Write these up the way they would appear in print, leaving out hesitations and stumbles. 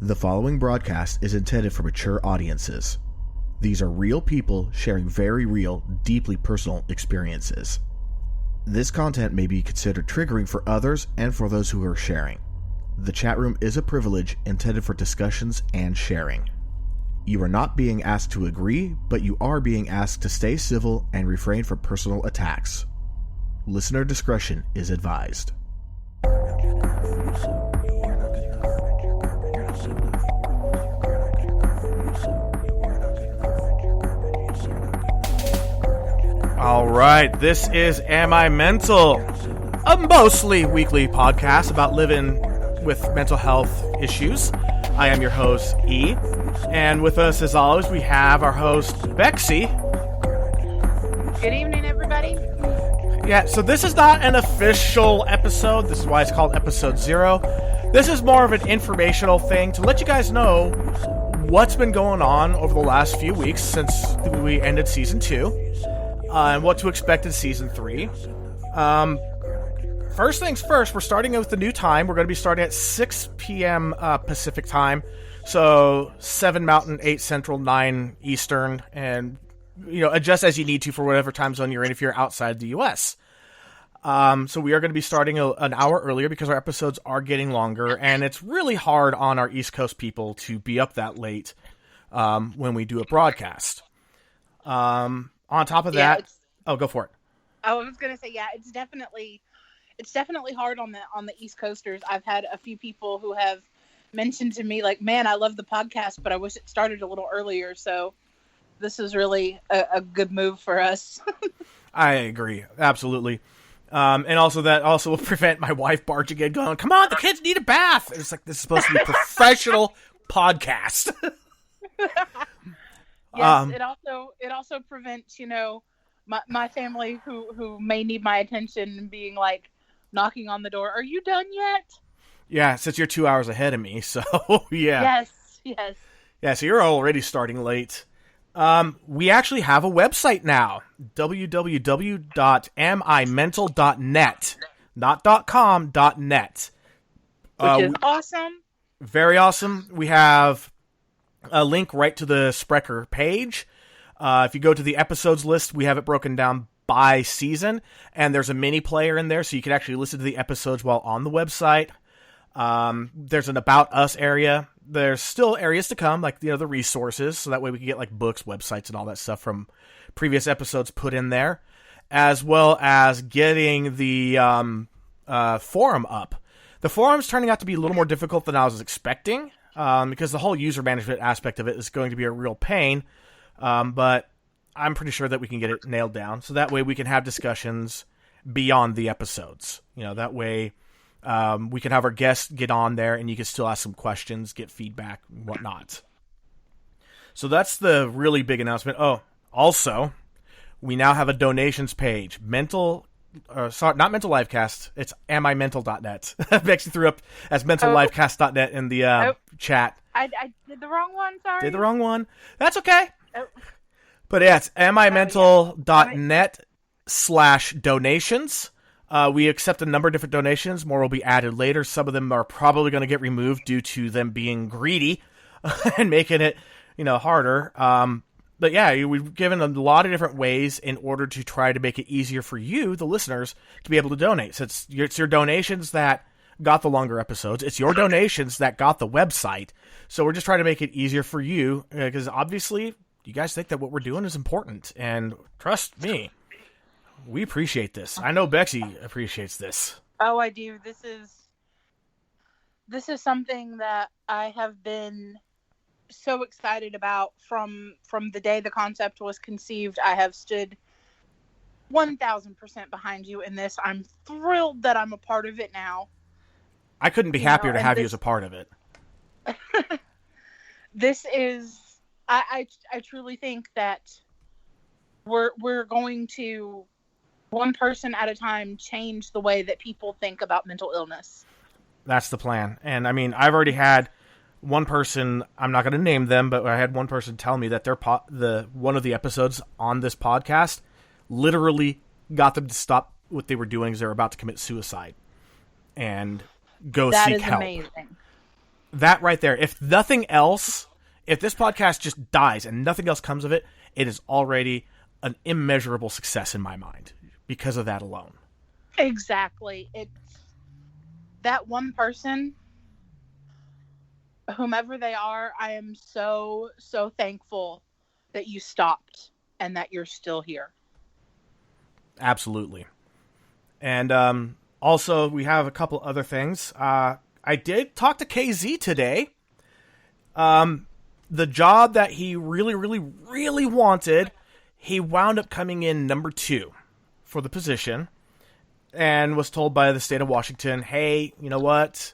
The following broadcast is intended for mature audiences. These are real people sharing very real, deeply personal experiences. This content may be considered triggering for others and for those who are sharing. The chat room is a privilege intended for discussions and sharing. You are not being asked to agree, but you are being asked to stay civil and refrain from personal attacks. Listener discretion is advised. All right, this is Am I Mental? A mostly weekly podcast about living with mental health issues. I am your host, E. And with us, as always, we have our host, Bexy. Good evening, everybody. Yeah, so this is not an official episode. This is why it's called Episode 0. This is more of an informational thing to let you guys know what's been going on over the last few weeks since we ended Season 2. And what to expect in Season 3. First things first, we're starting with the new time. We're going to be starting at 6 p.m. Pacific time. So 7 Mountain, 8 Central, 9 Eastern. And, adjust as you need to for whatever time zone you're in if you're outside the U.S. So we are going to be starting an hour earlier because our episodes are getting longer. And it's really hard on our East Coast people to be up that late when we do a broadcast. On top of that, go for it. I was going to say, it's definitely hard on the East Coasters. I've had a few people who have mentioned to me, like, man, I love the podcast, but I wish it started a little earlier. So this is really a good move for us. I agree. Absolutely. And also that also will prevent my wife barging in going, come on, the kids need a bath. It's like, this is supposed to be a professional podcast. Yes, it also prevents, my family who may need my attention being like knocking on the door. Are you done yet? Yeah, since you're 2 hours ahead of me, so yeah. Yes. Yeah, so you're already starting late. We actually have a website now, www.amimental.net, not .com, .net. Which is awesome. Very awesome. We have a link right to the Sprecher page. If you go to the episodes list, we have it broken down by season, and there's a mini player in there, so you can actually listen to the episodes while on the website. There's an About Us area. There's still areas to come, like the resources, so that way we can get like books, websites, and all that stuff from previous episodes put in there, as well as getting the forum up. The forum's turning out to be a little more difficult than I was expecting. Because the whole user management aspect of it is going to be a real pain. But I'm pretty sure that we can get it nailed down. So that way we can have discussions beyond the episodes. That way we can have our guests get on there and you can still ask some questions, get feedback, and whatnot. So that's the really big announcement. Oh, also, we now have a donations page. Not Mental Livecast. It's amimental.net. Bexy threw up as mentallivecast.net in the chat. I did the wrong one, sorry. Did the wrong one. That's okay. But yeah, it's amimental.net/donations. We accept a number of different donations. More will be added later. Some of them are probably going to get removed due to them being greedy and making it, harder. But yeah, we've given a lot of different ways in order to try to make it easier for you, the listeners, to be able to donate. So it's your donations that got the longer episodes. It's your donations that got the website. So we're just trying to make it easier for you because obviously you guys think that what we're doing is important. And trust me, we appreciate this. I know Bexy appreciates this. Oh, I do. This is something that I have been so excited about from the day the concept was conceived. I have stood 1,000% behind you in this. I'm thrilled that I'm a part of it now. I couldn't be happier to have you as a part of it. This is, I truly think that we're going to, one person at a time, change the way that people think about mental illness. That's the plan. And I mean, I've already had one person, I'm not going to name them, but I had one person tell me that one of the episodes on this podcast literally got them to stop what they were doing because they were about to commit suicide and go seek help. That is amazing. that right there, if nothing else, if this podcast just dies and nothing else comes of it, it is already an immeasurable success in my mind because of that alone. Exactly. It's that one person, whomever they are, I am so, so thankful that you stopped and that you're still here. Absolutely. And also, we have a couple other things. I did talk to KZ today. The job that he really, really, really wanted, he wound up coming in number 2 for the position and was told by the state of Washington, hey, you know what?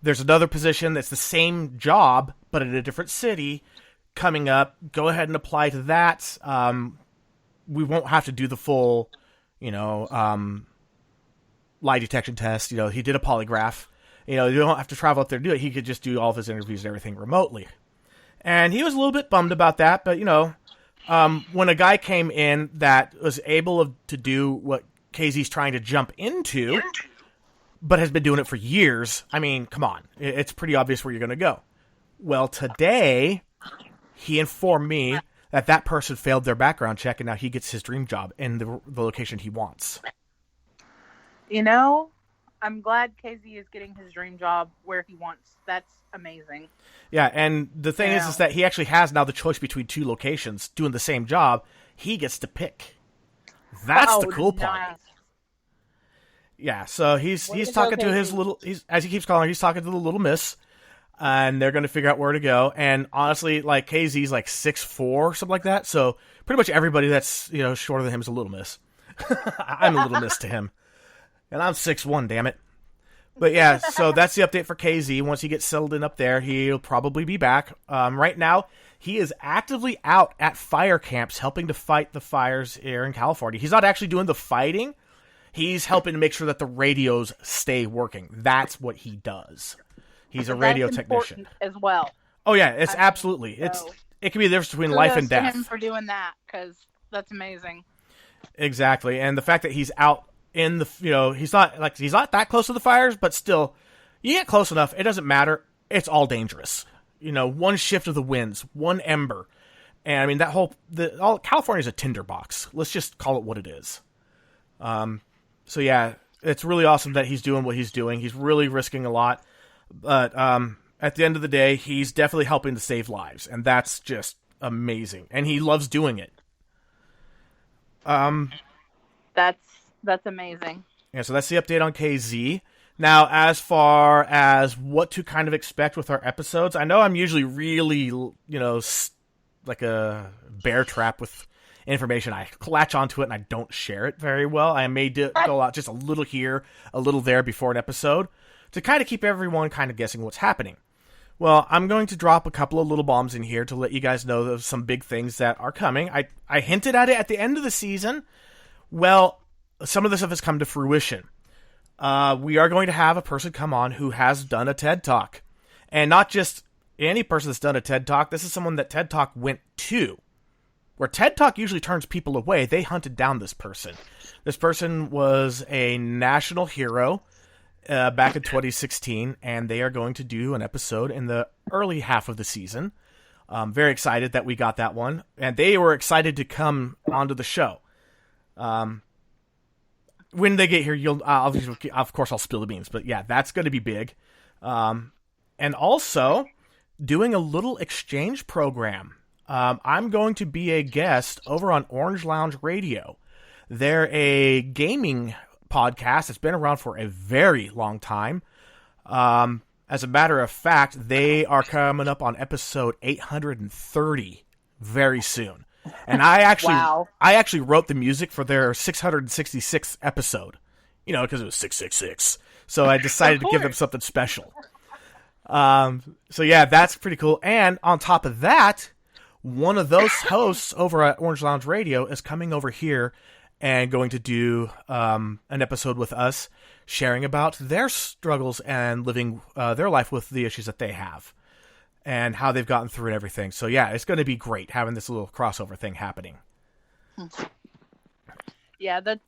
There's another position that's the same job, but in a different city coming up. Go ahead and apply to that. We won't have to do the full, lie detection test. He did a polygraph. You don't have to travel up there to do it. He could just do all of his interviews and everything remotely. And he was a little bit bummed about that, but, when a guy came in that was able to do what KZ's trying to jump into, but has been doing it for years, I mean, come on. It's pretty obvious where you're going to go. Well, today, he informed me that person failed their background check, and now he gets his dream job in the location he wants. I'm glad KZ is getting his dream job where he wants. That's amazing. Yeah, and the thing is that he actually has now the choice between 2 locations doing the same job. He gets to pick. That's the cool part. Yeah, so he's talking to his little, as he keeps calling her, he's talking to the little miss, and they're going to figure out where to go. And honestly, like, KZ's like 6'4", something like that, so pretty much everybody that's, shorter than him is a little miss. I'm a little miss to him. And I'm 6'1", damn it. But yeah, so that's the update for KZ. Once he gets settled in up there, he'll probably be back. Right now, he is actively out at fire camps helping to fight the fires here in California. He's not actually doing the fighting. He's helping to make sure that the radios stay working. That's what he does. He's a radio technician as well. Oh yeah, absolutely. It can be the difference between life and death. To him for doing that, because that's amazing. Exactly, and the fact that he's out in the, he's not that close to the fires, but still, you get close enough, it doesn't matter. It's all dangerous. One shift of the winds, one ember, and I mean all California's a tinderbox. Let's just call it what it is. So yeah, it's really awesome that he's doing what he's doing. He's really risking a lot, but at the end of the day, he's definitely helping to save lives, and that's just amazing. And he loves doing it. That's amazing. Yeah, so that's the update on KZ. Now, as far as what to kind of expect with our episodes, I know I'm usually really, like a bear trap with information. I latch onto it and I don't share it very well. I may go out just a little here, a little there before an episode to kind of keep everyone kind of guessing what's happening. Well, I'm going to drop a couple of little bombs in here to let you guys know of some big things that are coming. I hinted at it at the end of the season. Well, some of this stuff has come to fruition. We are going to have a person come on who has done a TED Talk. And not just any person that's done a TED Talk. This is someone that TED Talk went to. Where TED Talk usually turns people away, they hunted down this person. This person was a national hero back in 2016, and they are going to do an episode in the early half of the season. Very excited that we got that one. And they were excited to come onto the show. When they get here, of course, I'll spill the beans. But yeah, that's going to be big. And also, doing a little exchange program. I'm going to be a guest over on Orange Lounge Radio. They're a gaming podcast that's been around for a very long time. As a matter of fact, they are coming up on episode 830 very soon. And I actually wrote the music for their 666th episode, because it was 666. So I decided to give them something special. So yeah, that's pretty cool. And on top of that, one of those hosts over at Orange Lounge Radio is coming over here and going to do an episode with us, sharing about their struggles and living their life with the issues that they have and how they've gotten through and everything. So yeah, it's going to be great having this little crossover thing happening. Yeah, that's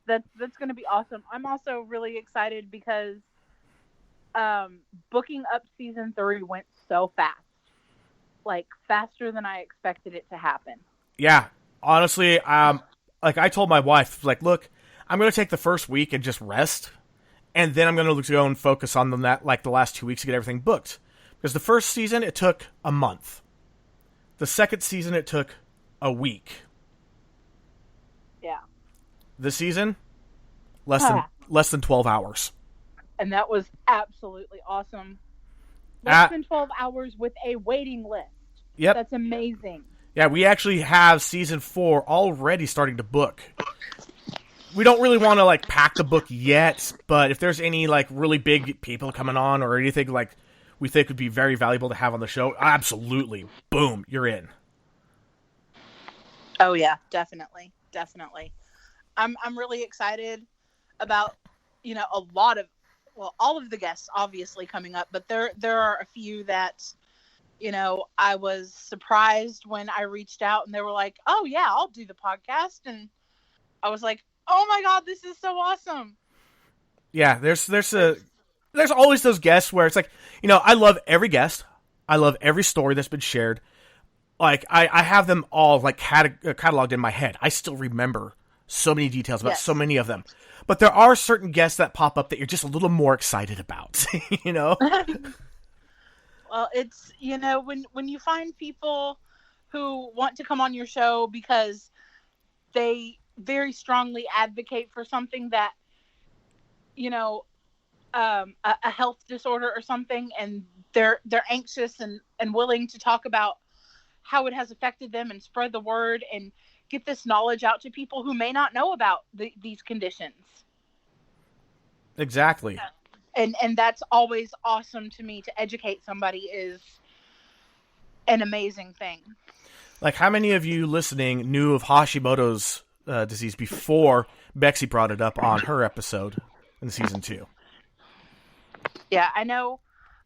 going to be awesome. I'm also really excited because booking up season 3 went so fast. Like, faster than I expected it to happen. Yeah. Honestly, like I told my wife, like, look, I'm going to take the first week and just rest. And then I'm going to go and focus on the last 2 weeks to get everything booked. Because the first season, it took a month. The second season, it took a week. Yeah. This season, less than 12 hours. And that was absolutely awesome. Less than 12 hours with a waiting list. Yep. That's amazing. Yeah, we actually have season 4 already starting to book. We don't really want to like pack the book yet, but if there's any like really big people coming on or anything like we think would be very valuable to have on the show, absolutely, boom, you're in. Oh yeah, definitely. I'm really excited about, all of the guests obviously coming up, but there are a few that, I was surprised when I reached out and they were like, "Oh yeah, I'll do the podcast," and I was like, "Oh my God, this is so awesome!" Yeah, there's always those guests where it's like, I love every guest, I love every story that's been shared. Like I have them all like cataloged in my head. I still remember so many details about so many of them. But there are certain guests that pop up that you're just a little more excited about, Well, it's, when you find people who want to come on your show because they very strongly advocate for something that, a health disorder or something, and they're anxious and willing to talk about how it has affected them and spread the word and get this knowledge out to people who may not know about these conditions. Exactly. And that's always awesome to me. To educate somebody is an amazing thing. Like, how many of you listening knew of Hashimoto's disease before Bexy brought it up on her episode in season 2? Yeah, I know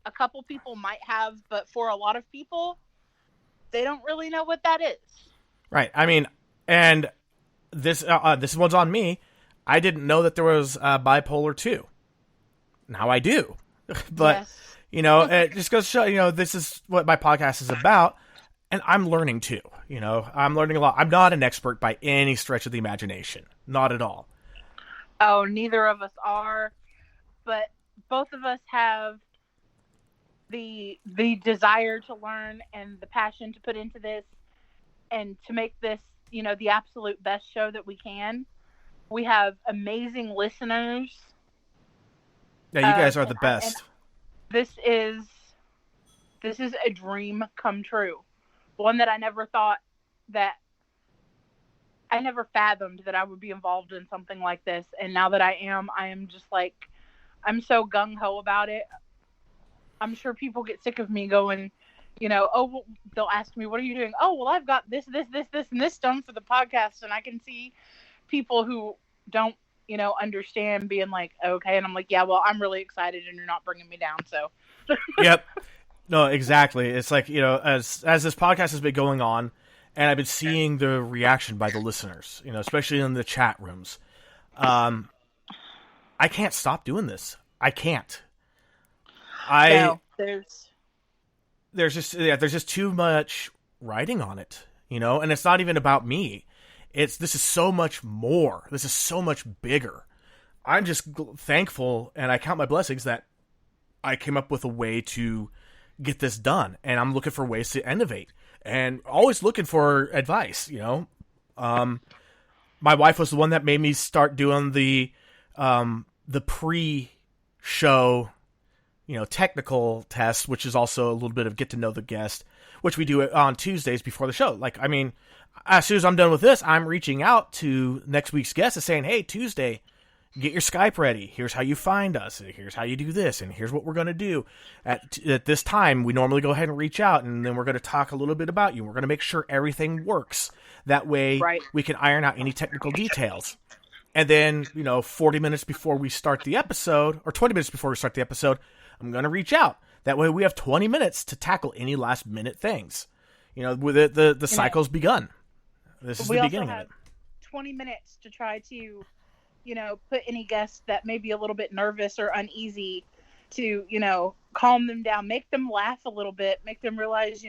a couple people might have, but for a lot of people, they don't really know what that is. Right. I mean, and this one's on me. I didn't know that there was bipolar 2. Now I do. But, yes. It just goes to show, this is what my podcast is about. And I'm learning too. I'm learning a lot. I'm not an expert by any stretch of the imagination. Not at all. Oh, neither of us are. But both of us have the desire to learn and the passion to put into this and to make this, the absolute best show that we can. We have amazing listeners. Yeah, you guys are the best. This is a dream come true. One that I never fathomed that I would be involved in something like this. And now that I am just like, I'm so gung-ho about it. I'm sure people get sick of me going, they'll ask me, "What are you doing?" "Oh, well, I've got this, and this done for the podcast." And I can see people who don't, understand being like, "Okay." And I'm like, "Yeah, well, I'm really excited and you're not bringing me down." So. Yep. No, exactly. It's like, as this podcast has been going on and I've been seeing the reaction by the listeners, especially in the chat rooms. I can't stop doing this. I can't. There's just too much writing on it, and it's not even about me. This is so much more. This is so much bigger. I'm just thankful, and I count my blessings that I came up with a way to get this done, and I'm looking for ways to innovate, and always looking for advice. My wife was the one that made me start doing the pre-show, technical test, which is also a little bit of get to know the guest, which we do on Tuesdays before the show. Like, I mean, as soon as I'm done with this, I'm reaching out to next week's guest and saying, "Hey, Tuesday, get your Skype ready. Here's how you find us. Here's how you do this. And here's what we're going to do. At this time, we normally go ahead and reach out, and then we're going to talk a little bit about you. We're going to make sure everything works. That way we can iron out any technical details." And then, 40 minutes before we start the episode, or 20 minutes before we start the episode, I'm going to reach out. That way we have 20 minutes to tackle any last minute things. With the cycle's begun. This is the beginning of it. 20 minutes to try to, put any guest that may be a little bit nervous or uneasy to, calm them down, make them laugh a little bit, make them realize,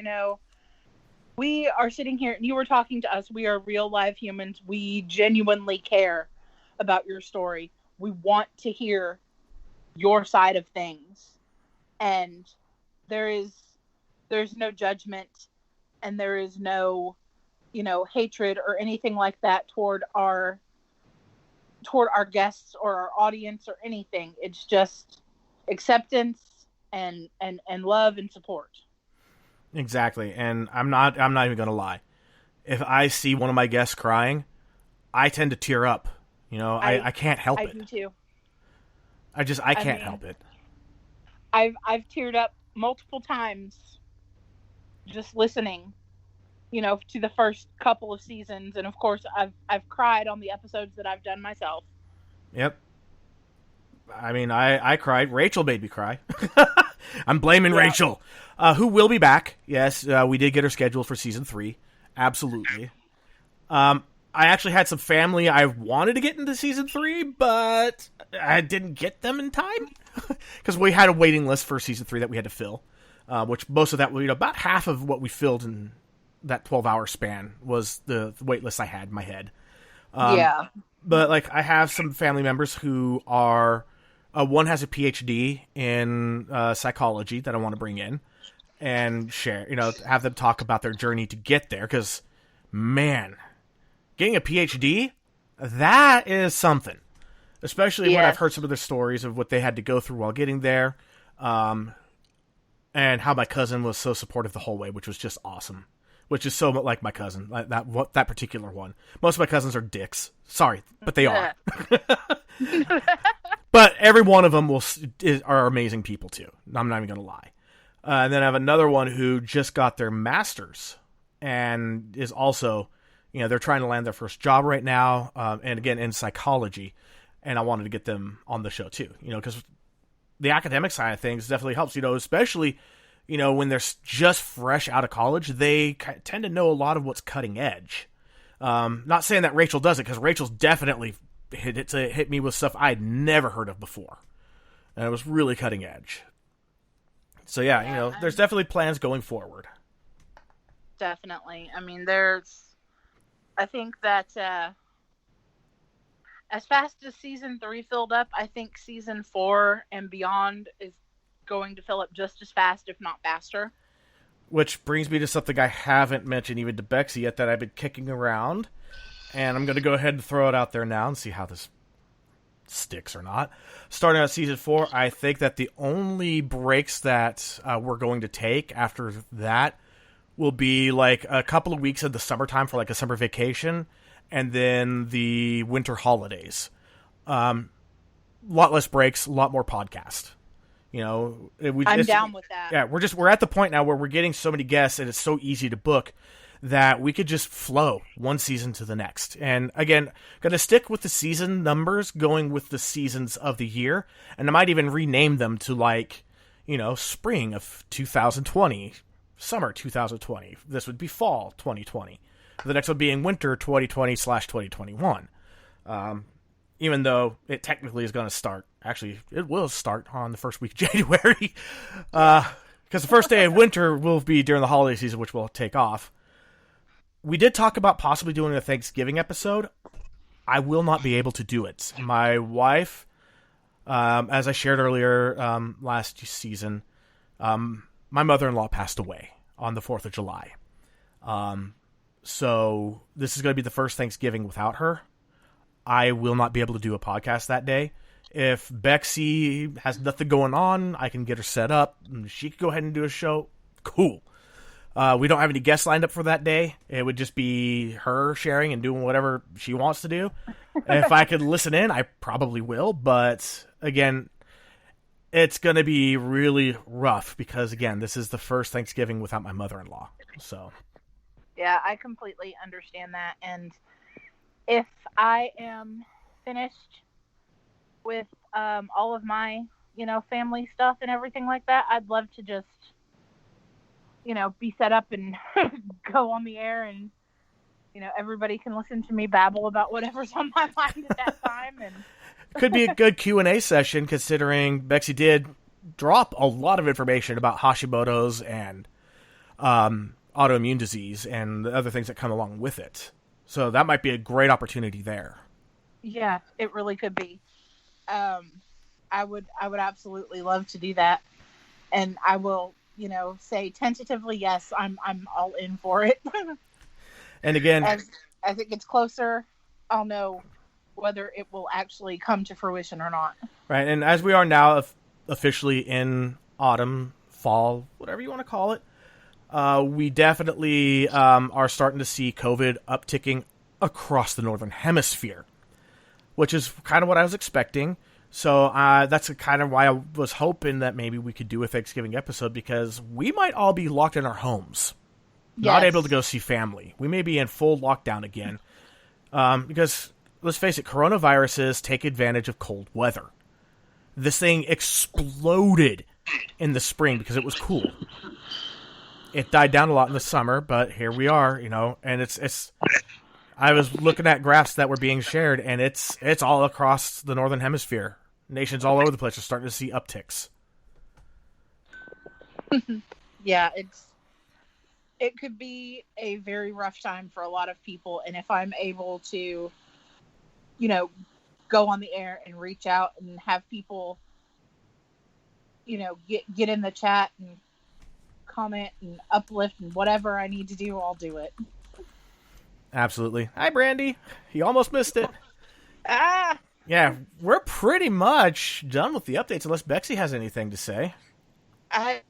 we are sitting here and you were talking to us. We are real live humans. We genuinely care about your story. We want to hear your side of things. And there's no judgment, and there is no, hatred or anything like that toward our guests or our audience or anything. It's just acceptance and love and support. Exactly. And I'm not even going to lie. If I see one of my guests crying, I tend to tear up. I can't help it. I do too. I can't help it. I've teared up multiple times just listening, to the first couple of seasons, and of course I've cried on the episodes that I've done myself. Yep. I mean, I cried. Rachel made me cry. I'm blaming Rachel, who will be back. Yes, we did get her scheduled for season 3. Absolutely. I actually had some family I wanted to get into season 3, but I didn't get them in time because we had a waiting list for season 3 that we had to fill, which most of that, about half of what we filled in that 12-hour span was the wait list I had in my head. But I have some family members who are, one has a PhD in psychology that I want to bring in and share, have them talk about their journey to get there. Because, man, getting a PhD, that is something. Especially when I've heard some of their stories of what they had to go through while getting there. And how my cousin was so supportive the whole way, which was just awesome. Which is so like my cousin, that particular one. Most of my cousins are dicks. Sorry, but they are. But every one of them are amazing people too. I'm not even going to lie. And then I have another one who just got their master's and is also, they're trying to land their first job right now. And again, in psychology. And I wanted to get them on the show too, because the academic side of things definitely helps, especially, when they're just fresh out of college, they tend to know a lot of what's cutting edge. Not saying that Rachel doesn't, because Rachel's definitely hit me with stuff I'd never heard of before. And it was really cutting edge. So there's definitely plans going forward. Definitely. I mean, I think that as fast as season 3 filled up, I think season 4 and beyond is going to fill up just as fast, if not faster. Which brings me to something I haven't mentioned even to Bexy yet that I've been kicking around. And I'm going to go ahead and throw it out there now and see how this sticks or not. Starting out season 4, I think that the only breaks that we're going to take after that will be a couple of weeks in the summertime for a summer vacation, and then the winter holidays. Lot less breaks, a lot more podcast. I'm down with that. Yeah, we're at the point now where we're getting so many guests and it's so easy to book that we could just flow one season to the next. And again, going to stick with the season numbers, going with the seasons of the year, and I might even rename them to spring of 2020, summer 2020. This would be fall 2020. The next one being winter 2020/2021. Even though it technically is going to start. Actually, it will start on the first week of January. Because the first day of winter will be during the holiday season, which we'll take off. We did talk about possibly doing a Thanksgiving episode. I will not be able to do it. My wife, as I shared earlier last season, my mother-in-law passed away on the 4th of July. So this is going to be the first Thanksgiving without her. I will not be able to do a podcast that day. If Bexy has nothing going on, I can get her set up. She could go ahead and do a show. Cool. We don't have any guests lined up for that day. It would just be her sharing and doing whatever she wants to do. If I could listen in, I probably will. But again, it's going to be really rough because, again, this is the first Thanksgiving without my mother-in-law. So, yeah, I completely understand that. And if I am finished with all of my, family stuff and everything like that, I'd love to just, be set up and go on the air and, everybody can listen to me babble about whatever's on my mind at that time. And could be a good Q&A session considering Bexy did drop a lot of information about Hashimoto's and autoimmune disease and the other things that come along with it. So that might be a great opportunity there. Yeah, it really could be. I would absolutely love to do that, and I will, say tentatively yes. I'm all in for it. And again, as it gets closer, I'll know whether it will actually come to fruition or not. Right, and as we are now officially in autumn, fall, whatever you want to call it, we definitely are starting to see COVID upticking across the Northern Hemisphere, which is kind of what I was expecting. So that's kind of why I was hoping that maybe we could do a Thanksgiving episode, because we might all be locked in our homes, not able to go see family. We may be in full lockdown again, because let's face it, coronaviruses take advantage of cold weather. This thing exploded in the spring because it was cool. It died down a lot in the summer, but here we are, and it's. I was looking at graphs that were being shared, and it's all across the Northern Hemisphere. Nations all over the place are starting to see upticks. Yeah, it could be a very rough time for a lot of people, and if I'm able to, go on the air and reach out and have people, get in the chat and comment and uplift and whatever I need to do, I'll do it. Absolutely. Hi, Brandy. You almost missed it. Ah! Yeah, we're pretty much done with the updates unless Bexy has anything to say. I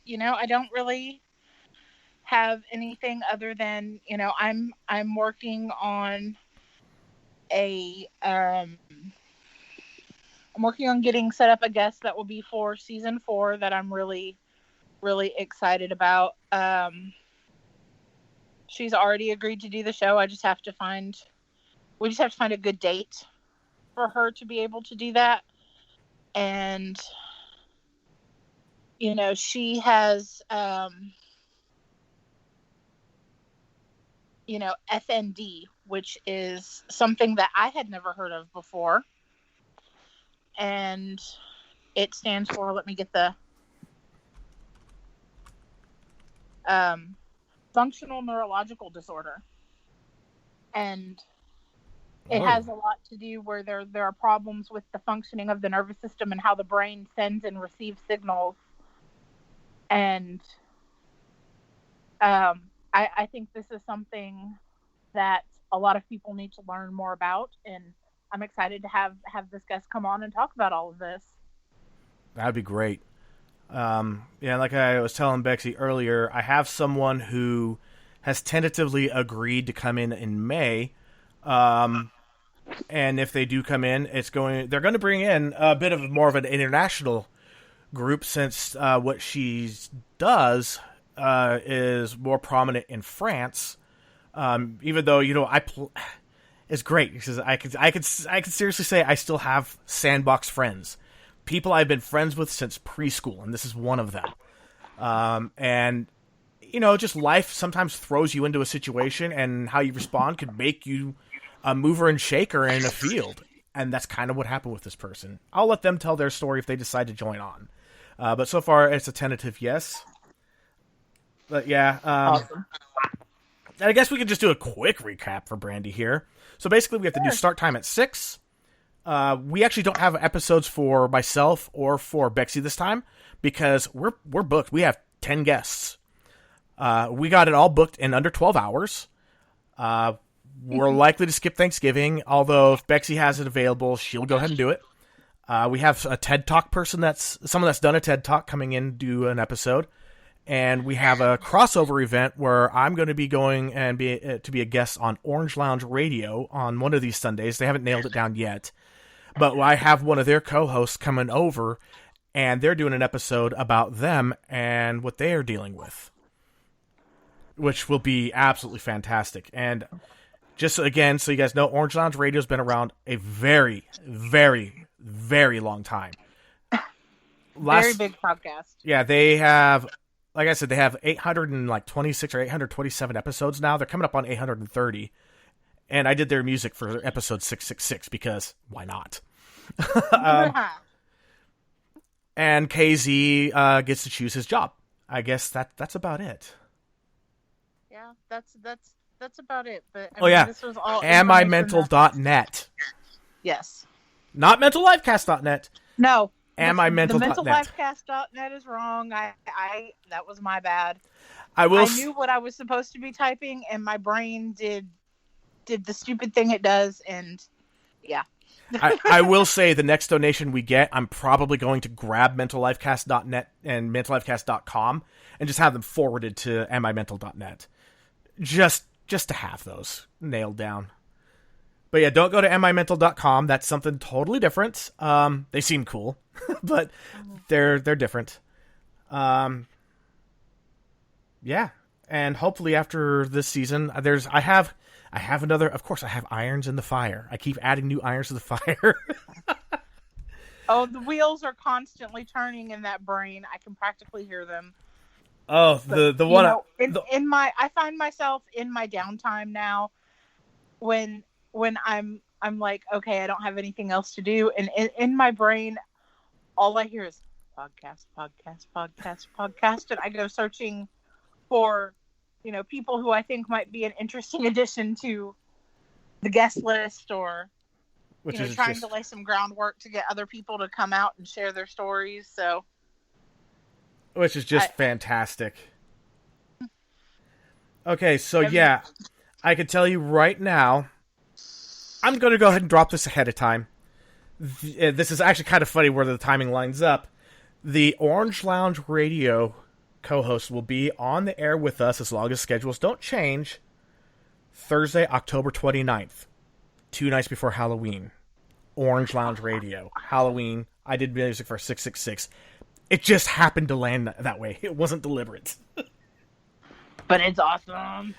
don't really have anything other than, I'm working on I'm working on getting set up a guest that will be for season 4 that I'm really, really excited about. She's already agreed to do the show. We just have to find a good date for her to be able to do that. And, she has, FND, which is something that I had never heard of before. And it stands for, let me get the, functional neurological disorder. And it has a lot to do where there are problems with the functioning of the nervous system and how the brain sends and receives signals. And I think this is something that a lot of people need to learn more about, and I'm excited to have this guest come on and talk about all of this. That'd be great. Like I was telling Bexy earlier, I have someone who has tentatively agreed to come in May. And if they do come in, they're going to bring in a bit of more of an international group, since what she does is more prominent in France. Even though it's great because I could seriously say I still have sandbox friends, people I've been friends with since preschool, and this is one of them. And just life sometimes throws you into a situation, and how you respond could make you a mover and shaker in a field. And that's kind of what happened with this person. I'll let them tell their story if they decide to join on. But so far, it's a tentative yes. But yeah. Awesome. I guess we could just do a quick recap for Brandy here. So basically, we have the new start time at 6. We actually don't have episodes for myself or for Bexy this time because we're booked. We have 10 guests. We got it all booked in under 12 hours. We're likely to skip Thanksgiving, although if Bexy has it available, she'll go ahead and do it. We have a TED Talk person someone that's done a TED Talk coming in to do an episode. And we have a crossover event where I'm going to be going and be a guest on Orange Lounge Radio on one of these Sundays. They haven't nailed it down yet. But I have one of their co-hosts coming over, and they're doing an episode about them and what they are dealing with, which will be absolutely fantastic. And just again, so you guys know, Orange Lounge Radio has been around a very, very, very long time. Very big podcast. Yeah, they have... Like I said, they have 826 or 827 episodes now. They're coming up on 830. And I did their music for episode 666 because why not? And KZ gets to choose his job. I guess that's about it. Yeah, that's about it. But This was all amimental.net. Yes. Not mentallifecast.net. No. Amimental.net. The mentallifecast.net is wrong. I that was my bad. I knew what I was supposed to be typing, and my brain did the stupid thing it does, and yeah. I will say the next donation we get, I'm probably going to grab mentallifecast.net and mentallifecast.com and just have them forwarded to amimental.net. Just to have those nailed down. But yeah, don't go to amimental.com. That's something totally different. They seem cool, but they're different. Yeah, and hopefully after this season, I have another. Of course, I have irons in the fire. I keep adding new irons to the fire. Oh, the wheels are constantly turning in that brain. I can practically hear them. Oh, but, the one I find myself in my downtime now when I'm like, okay, I don't have anything else to do, and in my brain, all I hear is podcast, and I go searching for, people who I think might be an interesting addition to the guest list, or trying to lay some groundwork to get other people to come out and share their stories. So, which is just fantastic. Okay, so yeah, I can tell you right now, I'm going to go ahead and drop this ahead of time. This is actually kind of funny where the timing lines up. The Orange Lounge Radio co-host will be on the air with us, as long as schedules don't change, Thursday, October 29th, 2 nights before Halloween. Orange Lounge Radio. Halloween. I did music for 666. It just happened to land that way. It wasn't deliberate. But it's awesome.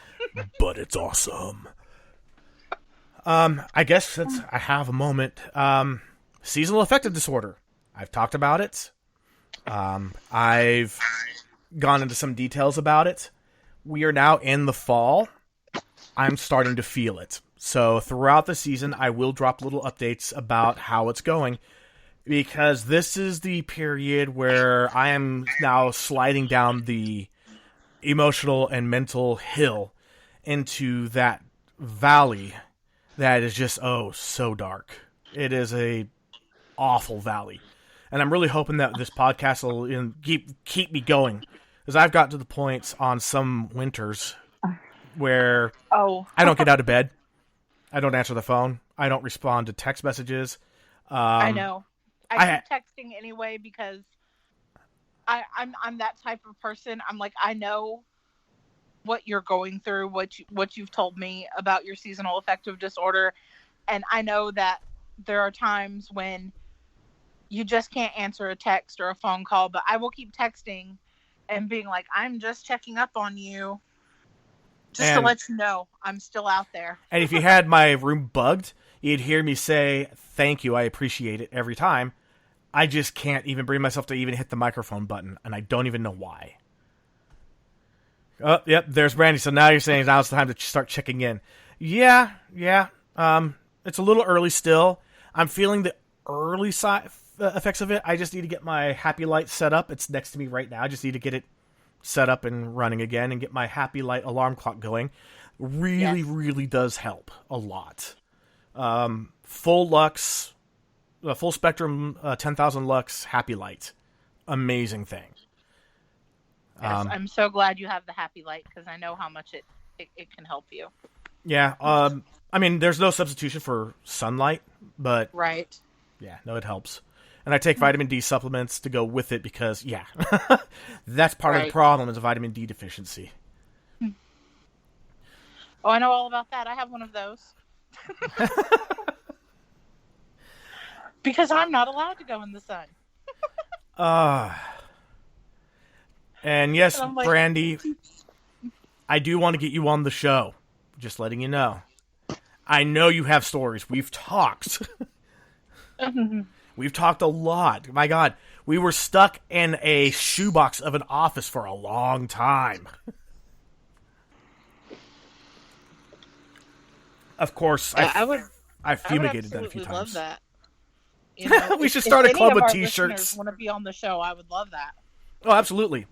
I guess since I have a moment, seasonal affective disorder. I've talked about it. I've gone into some details about it. We are now in the fall. I'm starting to feel it. So throughout the season, I will drop little updates about how it's going, because this is the period where I am now sliding down the emotional and mental hill into that valley that is just, so dark. It is a awful valley. And I'm really hoping that this podcast will keep me going, because I've got to the point on some winters where I don't get out of bed. I don't answer the phone. I don't respond to text messages. I know. I keep texting anyway, because I'm that type of person. I'm like, I know what you're going through, what you've told me about your seasonal affective disorder, and I know that there are times when you just can't answer a text or a phone call, but I will keep texting and being like, I'm just checking up on you, just to let you know I'm still out there. And if you had my room bugged, you'd hear me say, thank you, I appreciate it every time. I just can't even bring myself to even hit the microphone button, and I don't even know why. Oh, yep, there's Brandy. So now you're saying now's the time to start checking in. Yeah. It's a little early still. I'm feeling the early side effects of it. I just need to get my happy light set up. It's next to me right now. I just need to get it set up and running again and get my happy light alarm clock going. Really does help a lot. Full lux, full spectrum, 10,000 lux happy light. Amazing thing. Yes, I'm so glad you have the happy light, because I know how much it can help you. Yeah. I mean, there's no substitution for sunlight, but right. Yeah, no, it helps. And I take vitamin D supplements to go with it, because, yeah, that's part of the problem, is a vitamin D deficiency. Oh, I know all about that. I have one of those. Because I'm not allowed to go in the sun. And yes, like, Brandy, I do want to get you on the show. Just letting you know. I know you have stories. We've talked. We've talked a lot. My God, we were stuck in a shoebox of an office for a long time. Of course, I fumigated that a few times. Love that. You know, We should start a club with T-shirts. T-shirts. Want to be on the show? I would love that. Oh, absolutely.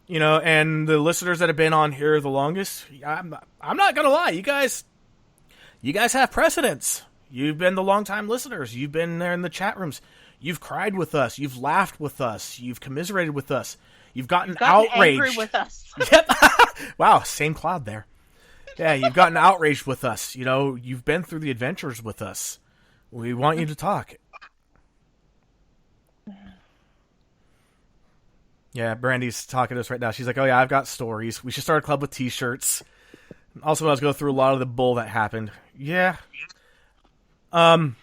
You know, and the listeners that have been on here the longest, I'm not gonna lie, you guys have precedence. You've been the long-time listeners. You've been there in the chat rooms. You've cried with us. You've laughed with us. You've commiserated with us. You've gotten outraged angry with us. Yep. Wow, same cloud there. Yeah, you've gotten outraged with us. You know, you've been through the adventures with us. We want you to talk. Yeah, Brandy's talking to us right now. She's like, oh yeah, I've got stories. We should start a club with T-shirts. Also, I was going through a lot of the bull that happened. Yeah. I'm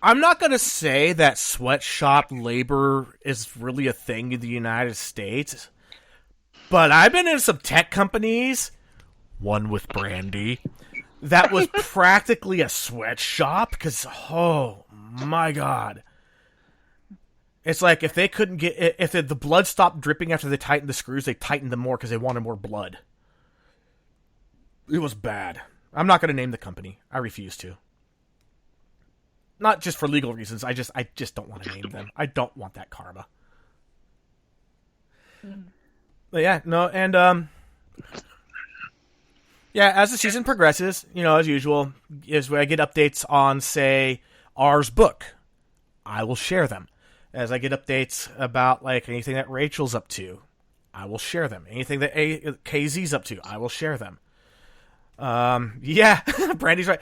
not going to say that sweatshop labor is really a thing in the United States, but I've been in some tech companies, one with Brandy, that was practically a sweatshop because, oh my God. It's like if they couldn't get, if the blood stopped dripping after they tightened the screws, they tightened them more because they wanted more blood. It was bad. I'm not going to name the company. I refuse to. Not just for legal reasons. I just don't want to name them. I don't want that karma. But yeah, no, and yeah, as the season progresses, you know, as usual, is when I get updates on, say, R's book, I will share them. As I get updates about, like, anything that Rachel's up to, I will share them. Anything that KZ's up to, I will share them. Yeah, Brandy's right.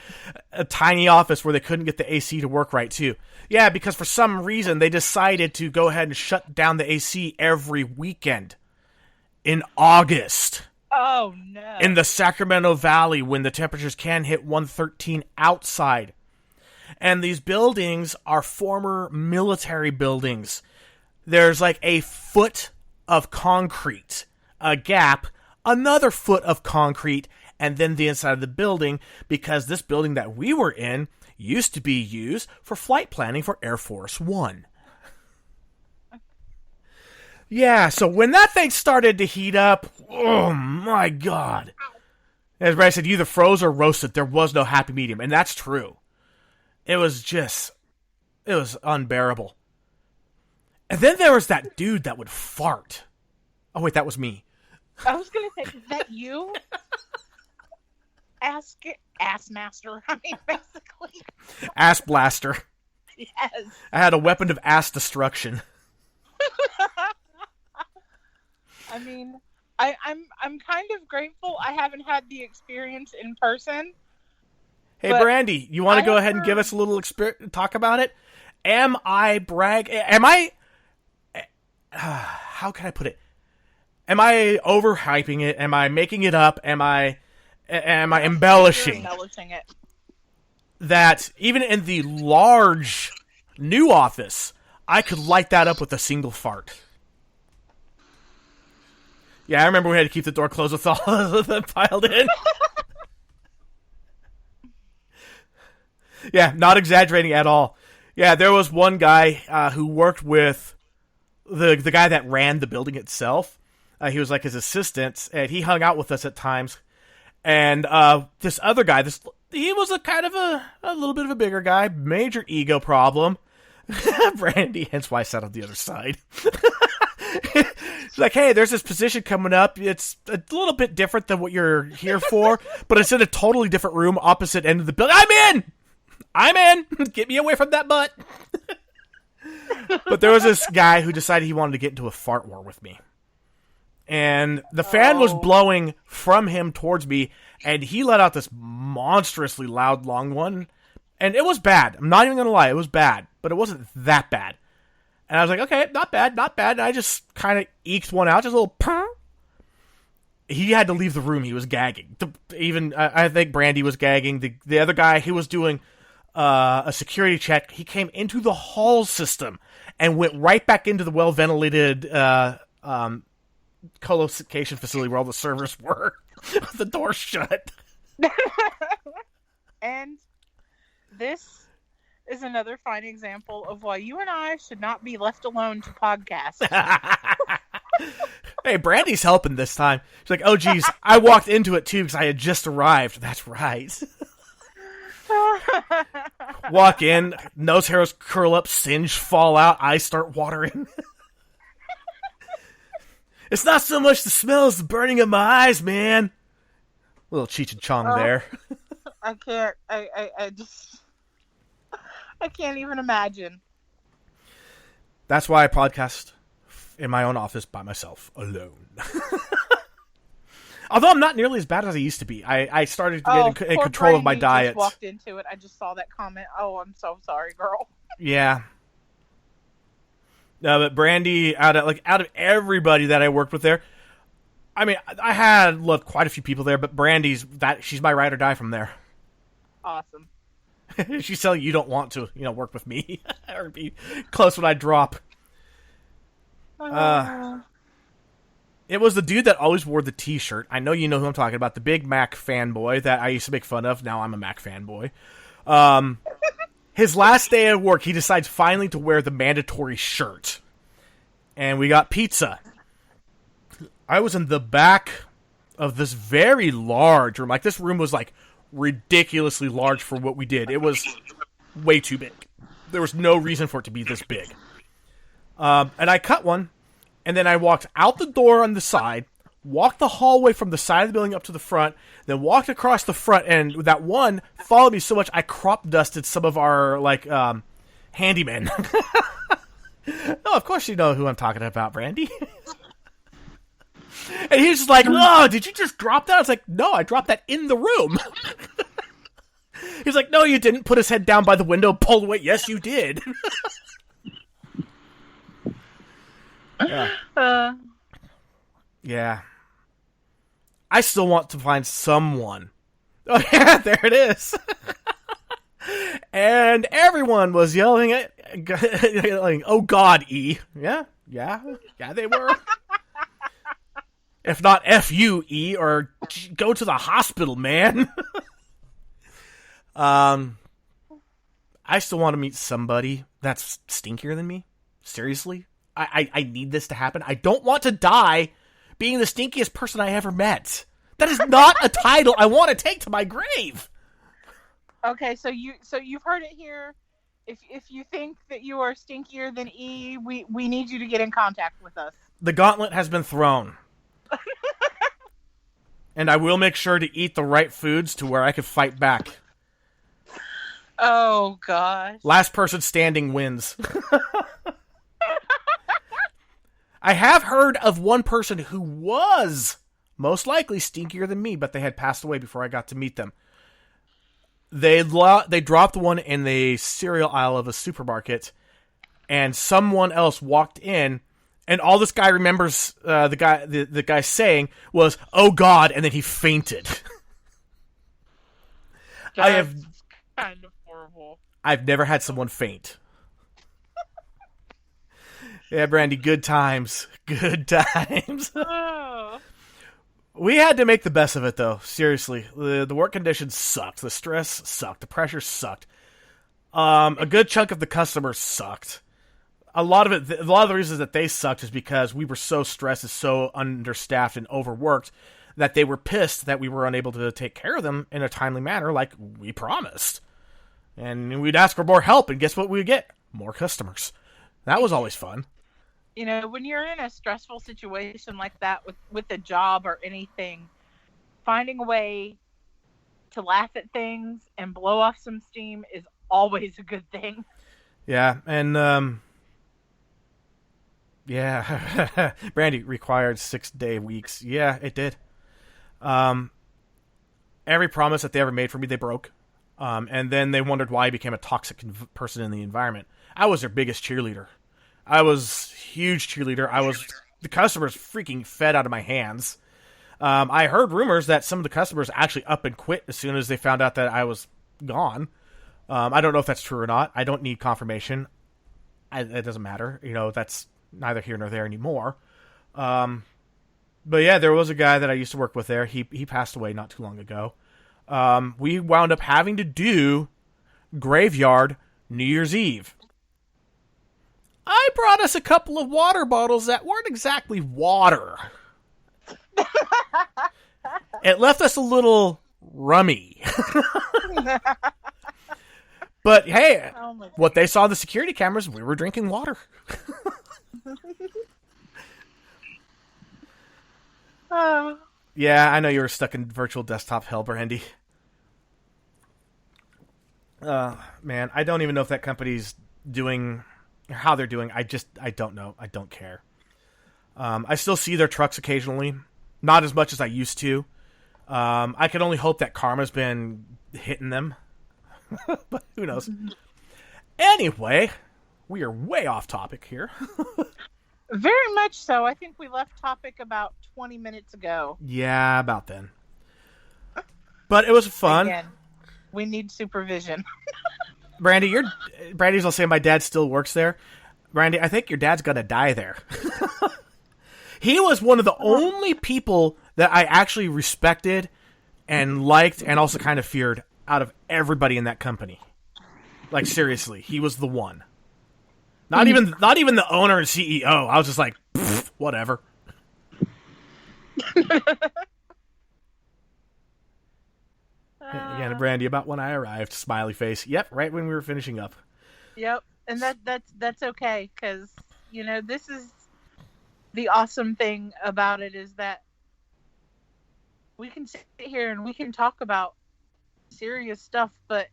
A tiny office where they couldn't get the AC to work right, too. Yeah, because for some reason, they decided to go ahead and shut down the AC every weekend in August. Oh, no. In the Sacramento Valley, when the temperatures can hit 113 outside. And these buildings are former military buildings. There's like a foot of concrete, a gap, another foot of concrete, and then the inside of the building, because this building that we were in used to be used for flight planning for Air Force One. Yeah, so when that thing started to heat up, oh my God. As Brad said, you either froze or roasted. There was no happy medium, and that's true. It was unbearable. And then there was that dude that would fart. Oh, wait, that was me. I was going to say, is that you? Ass master. I mean, basically. Ass blaster. Yes. I had a weapon of ass destruction. I mean, I'm kind of grateful I haven't had the experience in person. Hey, Brandy, you want to go ahead and give us a little talk about it? Am I how can I put it? Am I overhyping it? Am I making it up? Am I embellishing? You're embellishing it. That even in the large new office, I could light that up with a single fart. Yeah, I remember we had to keep the door closed with all of them piled in. Yeah, not exaggerating at all. Yeah, there was one guy who worked with the guy that ran the building itself. He was like his assistant, and he hung out with us at times. And this other guy, he was a kind of a little bit of a bigger guy, major ego problem. Brandy, hence why I sat on the other side. It's like, hey, there's this position coming up. It's a little bit different than what you're here for, but it's in a totally different room, opposite end of the building. I'm in! Get me away from that butt! But there was this guy who decided he wanted to get into a fart war with me. And the fan was blowing from him towards me, and he let out this monstrously loud, long one. And it was bad. I'm not even going to lie. It was bad. But it wasn't that bad. And I was like, okay, not bad, not bad. And I just kind of eked one out, just a little purr. He had to leave the room. He was gagging. I think Brandy was gagging. The other guy, he was doing a security check. He came into the hall system and went right back into the well-ventilated co-location facility where all the servers were with the door shut. And this is another fine example of why you and I should not be left alone to podcast. Hey, Brandy's helping this time. She's like, oh, geez, I walked into it, too, because I had just arrived. That's right. Walk in, nose hairs curl up, singe, fall out, eyes start watering. It's not so much the smell as the burning of my eyes, man. Little Cheech and Chong there. I can't. I just. I can't even imagine. That's why I podcast in my own office by myself, alone. Although I'm not nearly as bad as I used to be. I started to get in control of my diet. Just walked into it. I just saw that comment. Oh, I'm so sorry, girl. Yeah. No, but Brandy, out of everybody that I worked with there, I mean, I had loved quite a few people there, but Brandy's she's my ride or die from there. Awesome. She's telling you don't want to, work with me or be close when I drop. It was the dude that always wore the T-shirt. I know you know who I'm talking about. The big Mac fanboy that I used to make fun of. Now I'm a Mac fanboy. His last day at work, he decides finally to wear the mandatory shirt. And we got pizza. I was in the back of this very large room. Like, this room was, ridiculously large for what we did. It was way too big. There was no reason for it to be this big. And I cut one, and then I walked out the door on the side, walked the hallway from the side of the building up to the front, then walked across the front, and that one followed me so much I crop dusted some of our, handymen. Oh, of course you know who I'm talking about, Brandy. And he's just like, oh, did you just drop that? I was like, no, I dropped that in the room. He's like, no, you didn't. Put his head down by the window, pulled away. Yes, you did. Yeah. I still want to find someone. Oh, yeah, there it is. And everyone was yelling oh, God, E. Yeah, they were. If not, F you, E, or go to the hospital, man. I still want to meet somebody that's stinkier than me. Seriously. I need this to happen. I don't want to die being the stinkiest person I ever met. That is not a title I want to take to my grave. Okay, so you've heard it here. If you think that you are stinkier than E, we need you to get in contact with us. The gauntlet has been thrown. And I will make sure to eat the right foods to where I can fight back. Oh, gosh. Last person standing wins. I have heard of one person who was most likely stinkier than me, but they had passed away before I got to meet them. They dropped one in the cereal aisle of a supermarket, and someone else walked in, and all this guy remembers the guy saying was, "Oh God," and then he fainted. That's kind of horrible. I've never had someone faint. Yeah, Brandy, good times. Good times. Oh. We had to make the best of it, though. Seriously. The work conditions sucked. The stress sucked. The pressure sucked. A good chunk of the customers sucked. A lot of the reasons that they sucked is because we were so stressed and so understaffed and overworked that they were pissed that we were unable to take care of them in a timely manner like we promised. And we'd ask for more help, and guess what we'd get? More customers. That was always fun. You know, when you're in a stressful situation like that with a job or anything, finding a way to laugh at things and blow off some steam is always a good thing. Yeah, and yeah, Brandy required 6-day weeks. Yeah, it did. Every promise that they ever made for me, they broke. And then they wondered why I became a toxic person in the environment. I was their biggest cheerleader. I was huge cheerleader. The customers freaking fed out of my hands. I heard rumors that some of the customers actually up and quit as soon as they found out that I was gone. I don't know if that's true or not. I don't need confirmation. It doesn't matter. You know, that's neither here nor there anymore. But yeah, there was a guy that I used to work with there. He passed away not too long ago. We wound up having to do graveyard New Year's Eve. I brought us a couple of water bottles that weren't exactly water. It left us a little rummy. But hey, Oh my God. what they saw on the security cameras, we were drinking water. Oh. Yeah, I know you were stuck in virtual desktop hell, Brandy. Man, I don't even know if that company's doing, or how they're doing. I don't know. I don't care. I still see their trucks occasionally. Not as much as I used to. I can only hope that karma's been hitting them. But who knows? Anyway, we are way off topic here. Very much so. I think we left topic about 20 minutes ago. Yeah, about then. But it was fun. Again, we need supervision. Brandy's gonna say my dad still works there. Brandy, I think your dad's gonna die there. He was one of the only people that I actually respected and liked and also kind of feared out of everybody in that company. Like, seriously, he was the one. Not even the owner and CEO. I was just like, whatever. Again, Brandy, about when I arrived, smiley face. Yep, right when we were finishing up. Yep, and that's okay, because, you know, this is the awesome thing about it, is that we can sit here and we can talk about serious stuff, but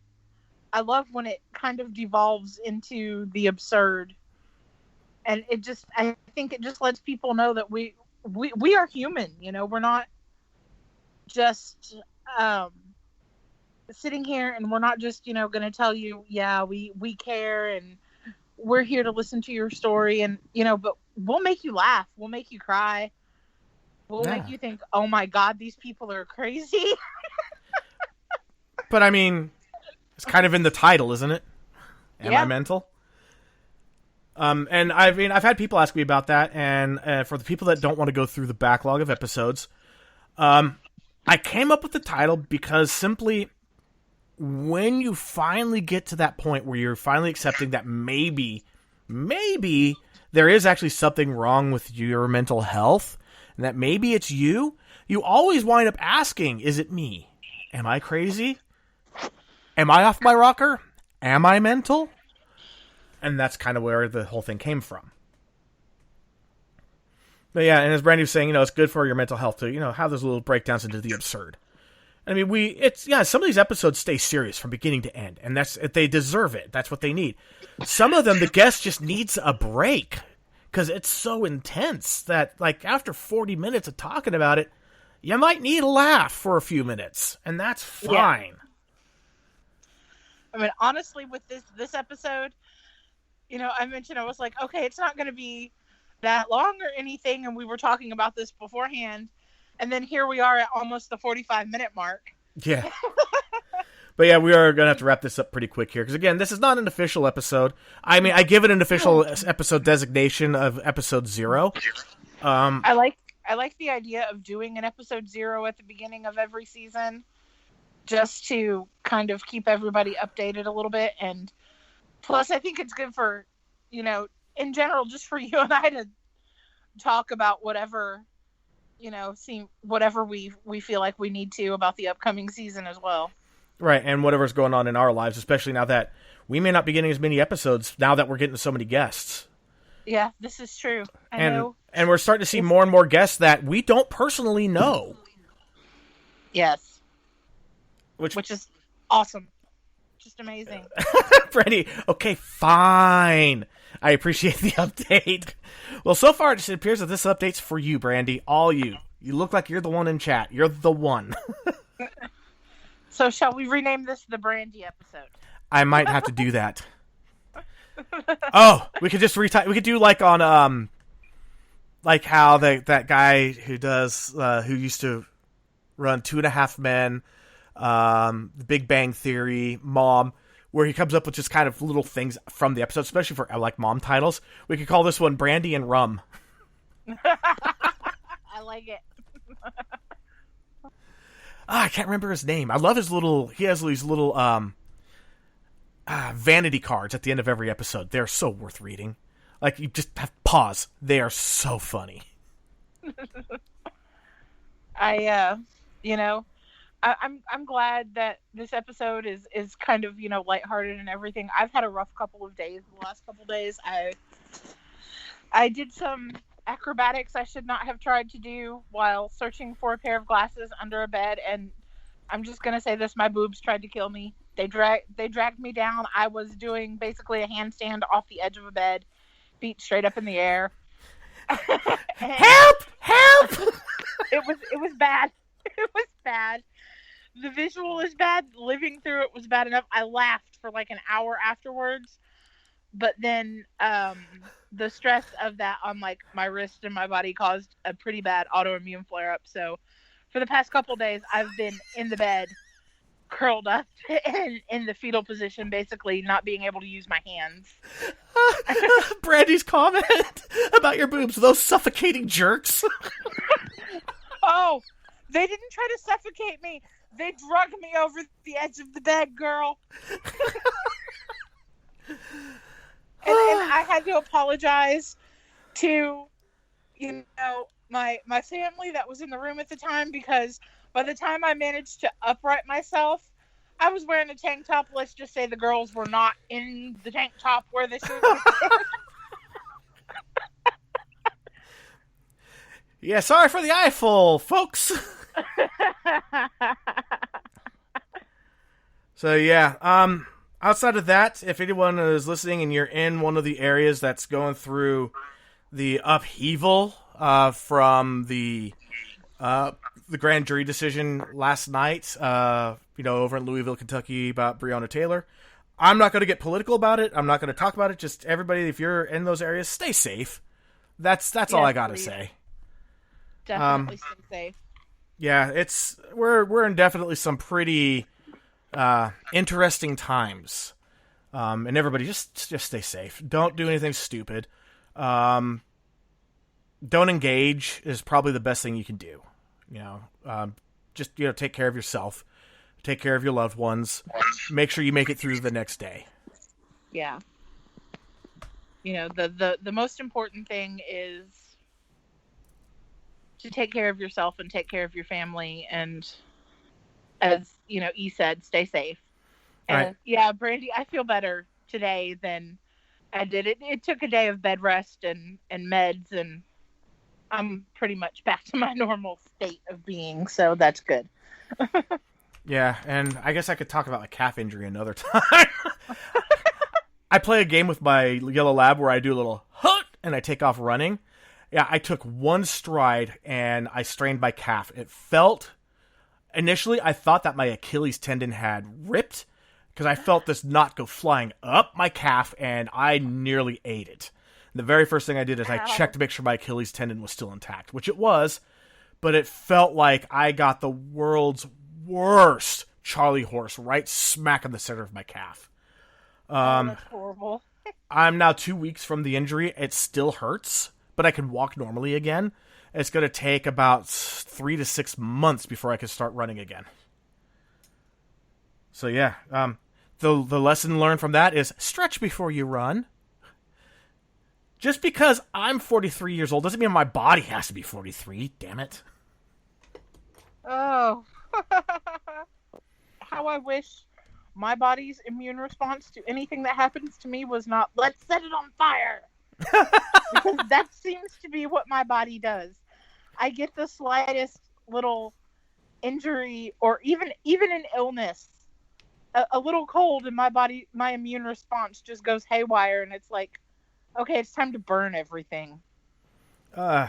I love when it kind of devolves into the absurd. And I think it just lets people know that we are human, you know, we're not just sitting here, and we're not just, you know, going to tell you, yeah, we care and we're here to listen to your story, and, you know, but we'll make you laugh, we'll make you cry, we'll make you think, oh my God, these people are crazy. But I mean, it's kind of in the title, isn't it? Am I mental? And I've had people ask me about that, and for the people that don't want to go through the backlog of episodes, I came up with the title because simply when you finally get to that point where you're finally accepting that maybe there is actually something wrong with your mental health, and that maybe it's you always wind up asking, is it me? Am I crazy? Am I off my rocker? Am I mental? And that's kind of where the whole thing came from. But yeah, and as Brandy was saying, you know, it's good for your mental health to, you know, have those little breakdowns into the absurd. I mean, some of these episodes stay serious from beginning to end, and they deserve it. That's what they need. Some of them, the guest just needs a break, because it's so intense that, like, after 40 minutes of talking about it, you might need a laugh for a few minutes, and that's fine. Yeah. I mean, honestly, with this episode, you know, I mentioned, I was like, okay, it's not going to be that long or anything, and we were talking about this beforehand, and then here we are at almost the 45-minute mark. Yeah. But yeah, we are going to have to wrap this up pretty quick here, because again, this is not an official episode. I mean, I give it an official episode designation of episode 0. I like the idea of doing an episode 0 at the beginning of every season, just to kind of keep everybody updated a little bit, and plus I think it's good for, you know, in general, just for you and I to talk about whatever, you know, whatever we feel like we need to about the upcoming season as well. Right, and whatever's going on in our lives, especially now that we may not be getting as many episodes now that we're getting so many guests. Yeah, this is true. I know. And we're starting to see more and more guests that we don't personally know. Yes. Which is awesome. Just amazing. Freddie, okay, fine. I appreciate the update. Well, so far it appears that this update's for you, Brandy. All you. You look like you're the one in chat. You're the one. So shall we rename this the Brandy episode? I might have to do that. Oh, we could just we could do like on like how that guy who does who used to run 2.5 Men, The Big Bang Theory, Mom, where he comes up with just kind of little things from the episode, especially for like mom titles. We could call this one Brandy and Rum. I like it. I can't remember his name. I love his he has these little vanity cards at the end of every episode. They're so worth reading. Like, you just have pause. They are so funny. You know, I'm glad that this episode is kind of, lighthearted and everything. I've had a rough couple of days. The last couple of days, I did some acrobatics I should not have tried to do while searching for a pair of glasses under a bed, and I'm just gonna say this: my boobs tried to kill me. They dragged me down. I was doing basically a handstand off the edge of a bed, feet straight up in the air. Help! Help! It was bad. It was bad. The visual is bad. Living through it was bad enough. I laughed for like an hour afterwards, but then the stress of that on like my wrist and my body caused a pretty bad autoimmune flare up. So for the past couple days, I've been in the bed, curled up in the fetal position, basically not being able to use my hands. Brandy's comment about your boobs, those suffocating jerks. Oh, they didn't try to suffocate me. They dragged me over the edge of the bed, girl. and I had to apologize to, my family that was in the room at the time, because by the time I managed to upright myself, I was wearing a tank top. Let's just say the girls were not in the tank top where they should have been. Yeah, sorry for the eyeful, folks. So yeah, outside of that, if anyone is listening and you're in one of the areas that's going through the upheaval from the grand jury decision last night, over in Louisville, Kentucky, about Breonna Taylor, I'm not going to get political about it. I'm not going to talk about it. Just everybody, if you're in those areas, stay safe. That's all I got to say. Definitely stay safe. Yeah, we're in definitely some pretty interesting times, and everybody just stay safe. Don't do anything stupid. Don't engage is probably the best thing you can do. Just take care of yourself, take care of your loved ones. Make sure you make it through the next day. Yeah. The most important thing is to take care of yourself and take care of your family, and as E said, stay safe. And right. Yeah, Brandy, I feel better today than I did. It took a day of bed rest and meds, and I'm pretty much back to my normal state of being, so that's good. Yeah, and I guess I could talk about my calf injury another time. I play a game with my yellow lab where I do a little hut and I take off running. Yeah, I took one stride and I strained my calf. It felt, initially, I thought that my Achilles tendon had ripped because I felt this knot go flying up my calf and I nearly ate it. And the very first thing I did is I checked to make sure my Achilles tendon was still intact, which it was, but it felt like I got the world's worst Charlie horse right smack in the center of my calf. That's horrible. I'm now 2 weeks from the injury. It still hurts, but I can walk normally again. It's going to take about 3 to 6 months before I can start running again. So yeah, the lesson learned from that is stretch before you run. Just because I'm 43 years old doesn't mean my body has to be 43. Damn it. Oh. How I wish my body's immune response to anything that happens to me was not, let's set it on fire. Because that seems to be what my body does. I get the slightest little injury or even an illness, a little cold, and my body, my immune response just goes haywire, and it's like, okay, it's time to burn everything.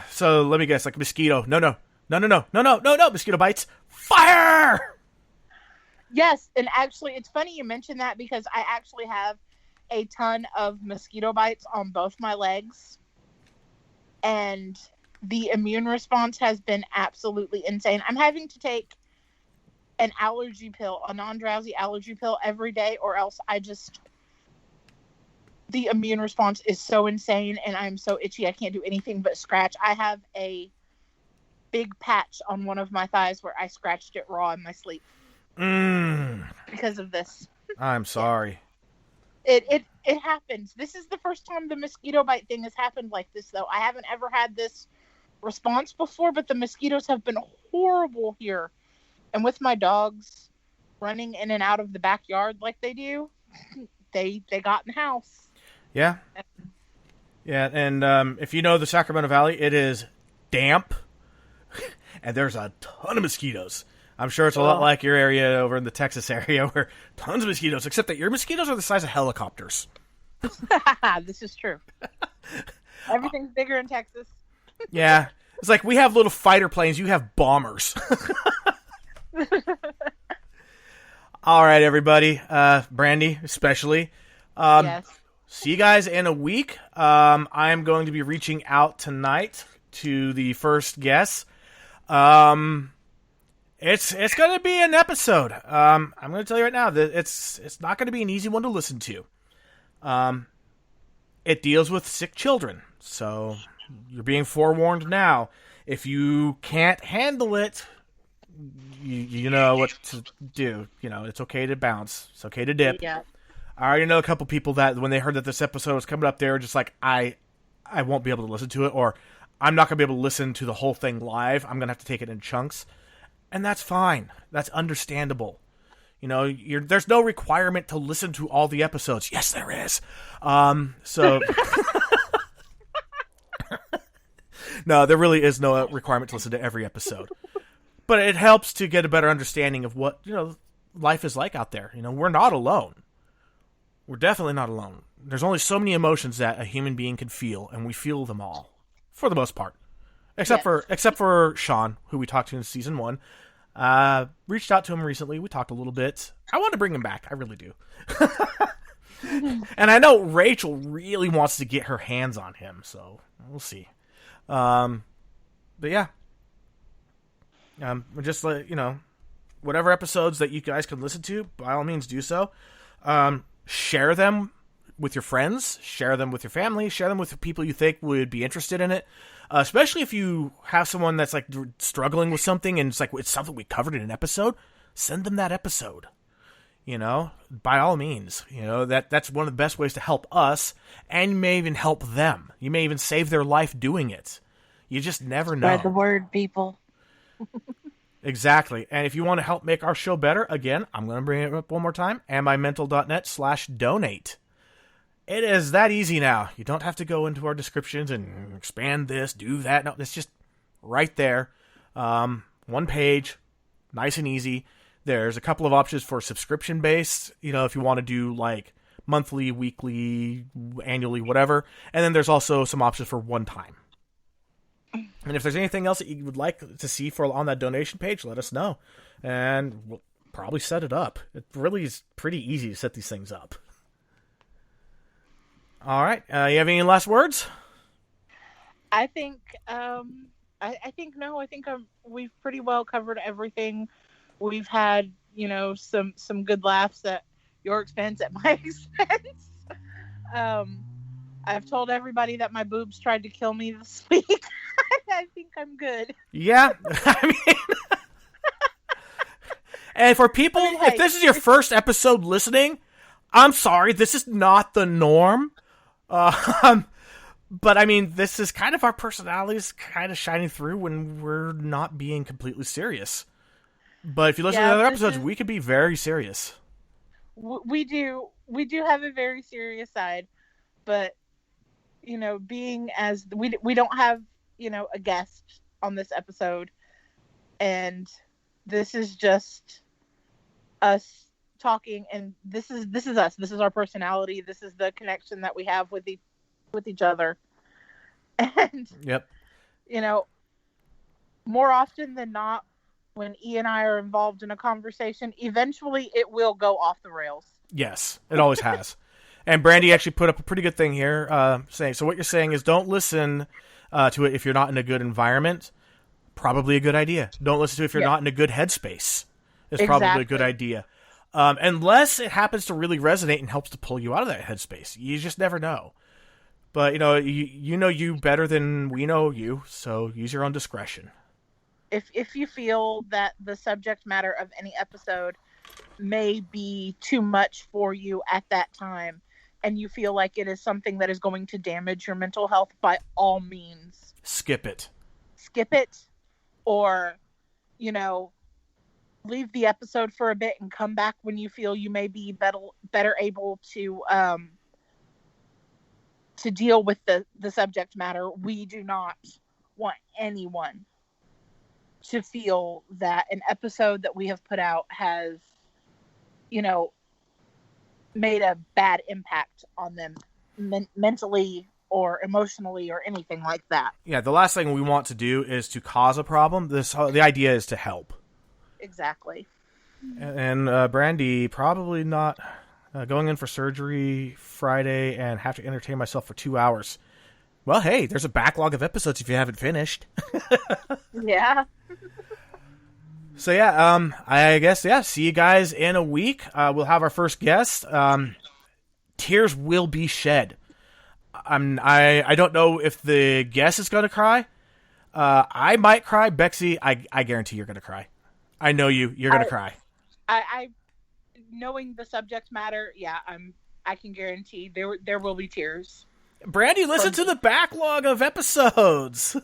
So let me guess, like mosquito. No, mosquito bites. Fire! Yes, and actually, it's funny you mentioned that because I actually have a ton of mosquito bites on both my legs. And the immune response has been absolutely insane. I'm having to take an allergy pill, a non-drowsy allergy pill every day, or else the immune response is so insane and I'm so itchy I can't do anything but scratch. I have a big patch on one of my thighs where I scratched it raw in my sleep. Because of this. I'm sorry. It happens. This is the first time the mosquito bite thing has happened like this, though. I haven't ever had this response before, but the mosquitoes have been horrible here And with my dogs running in and out of the backyard like they do, they got in the house. Yeah. Yeah, and if you know the Sacramento Valley, it is damp, and there's a ton of mosquitoes. I'm sure it's a lot like your area over in the Texas area, where tons of mosquitoes, except that your mosquitoes are the size of helicopters. This is true. Everything's bigger in Texas. Yeah. It's like we have little fighter planes, you have bombers. All right, everybody. Brandy, especially. Yes. See you guys in a week. I'm going to be reaching out tonight to the first guest. It's going to be an episode. I'm going to tell you right now that it's not going to be an easy one to listen to. It deals with sick children, so you're being forewarned now. If you can't handle it, you know what to do. You know, it's okay to bounce. It's okay to dip. Yeah. I already know a couple people that when they heard that this episode was coming up, they were just like, I won't be able to listen to it, or I'm not going to be able to listen to the whole thing live. I'm going to have to take it in chunks. And that's fine. That's understandable. You know, there's no requirement to listen to all the episodes. Yes, there is. So... No, there really is no requirement to listen to every episode. But it helps to get a better understanding of what, you know, life is like out there. You know, we're not alone. We're definitely not alone. There's only so many emotions that a human being can feel, and we feel them all, for the most part. Except for Sean, who we talked to in season 1. Reached out to him recently. We talked a little bit. I want to bring him back. I really do. And I know Rachel really wants to get her hands on him, so we'll see. But yeah. Just let you know, whatever episodes that you guys can listen to, by all means do so. Share them with your friends, share them with your family, share them with the people you think would be interested in it. Especially if you have someone that's like struggling with something and it's something we covered in an episode, send them that episode. You know, by all means, you know, that's one of the best ways to help us, and you may even help them. You may even save their life doing it. You just never know. Spread the word, people. Exactly. And if you want to help make our show better, again, I'm going to bring it up one more time, amymental.net/donate. It is that easy now. You don't have to go into our descriptions and expand this, do that. No, it's just right there. One page, nice and easy. There's a couple of options for subscription-based, you know, if you want to do like monthly, weekly, annually, whatever. And then there's also some options for one time. And if there's anything else that you would like to see on that donation page, let us know. And we'll probably set it up. It really is pretty easy to set these things up. All right. You have any last words? I think, we've pretty well covered everything. We've had, you know, some good laughs at your expense, at my expense. I've told everybody that my boobs tried to kill me this week. I think I'm good. Yeah. I mean, and for people, if this is your first episode listening, I'm sorry, this is not the norm. But I mean, this is kind of our personalities kind of shining through when we're not being completely serious. But if you listen to the other episodes, we could be very serious. We do have a very serious side, but you know, being as we don't have, you know, a guest on this episode, and this is just us talking, and this is us. This is our personality. This is the connection that we have with each other. And yep, you know, more often than not, when E and I are involved in a conversation, eventually it will go off the rails. Yes, it always has. And Brandy actually put up a pretty good thing here, saying, so what you're saying is don't listen to it if you're not in a good environment. Probably a good idea. Don't listen to it if you're not in a good headspace. It's probably a good idea. Unless it happens to really resonate and helps to pull you out of that headspace. You just never know. But, you know, you know you better than we know you, so use your own discretion. If you feel that the subject matter of any episode may be too much for you at that time, and you feel like it is something that is going to damage your mental health, by all means, skip it. Skip it, or, you know, leave the episode for a bit and come back when you feel you may be better able to deal with the subject matter. We do not want anyone to feel that an episode that we have put out has, made a bad impact on them mentally or emotionally or anything like that. Yeah, the last thing we want to do is to cause a problem. The idea is to help. Exactly. And Brandy, probably not going in for surgery Friday and have to entertain myself for 2 hours. Well, hey, there's a backlog of episodes if you haven't finished. Yeah. So yeah, I guess, see you guys in a week. We'll have our first guest. Tears will be shed. I don't know if the guest is going to cry. I might cry. Bexy, I guarantee you're going to cry. I know you're going to cry. I knowing the subject matter, yeah, I can guarantee there will be tears. Brandy, listen to the backlog of episodes.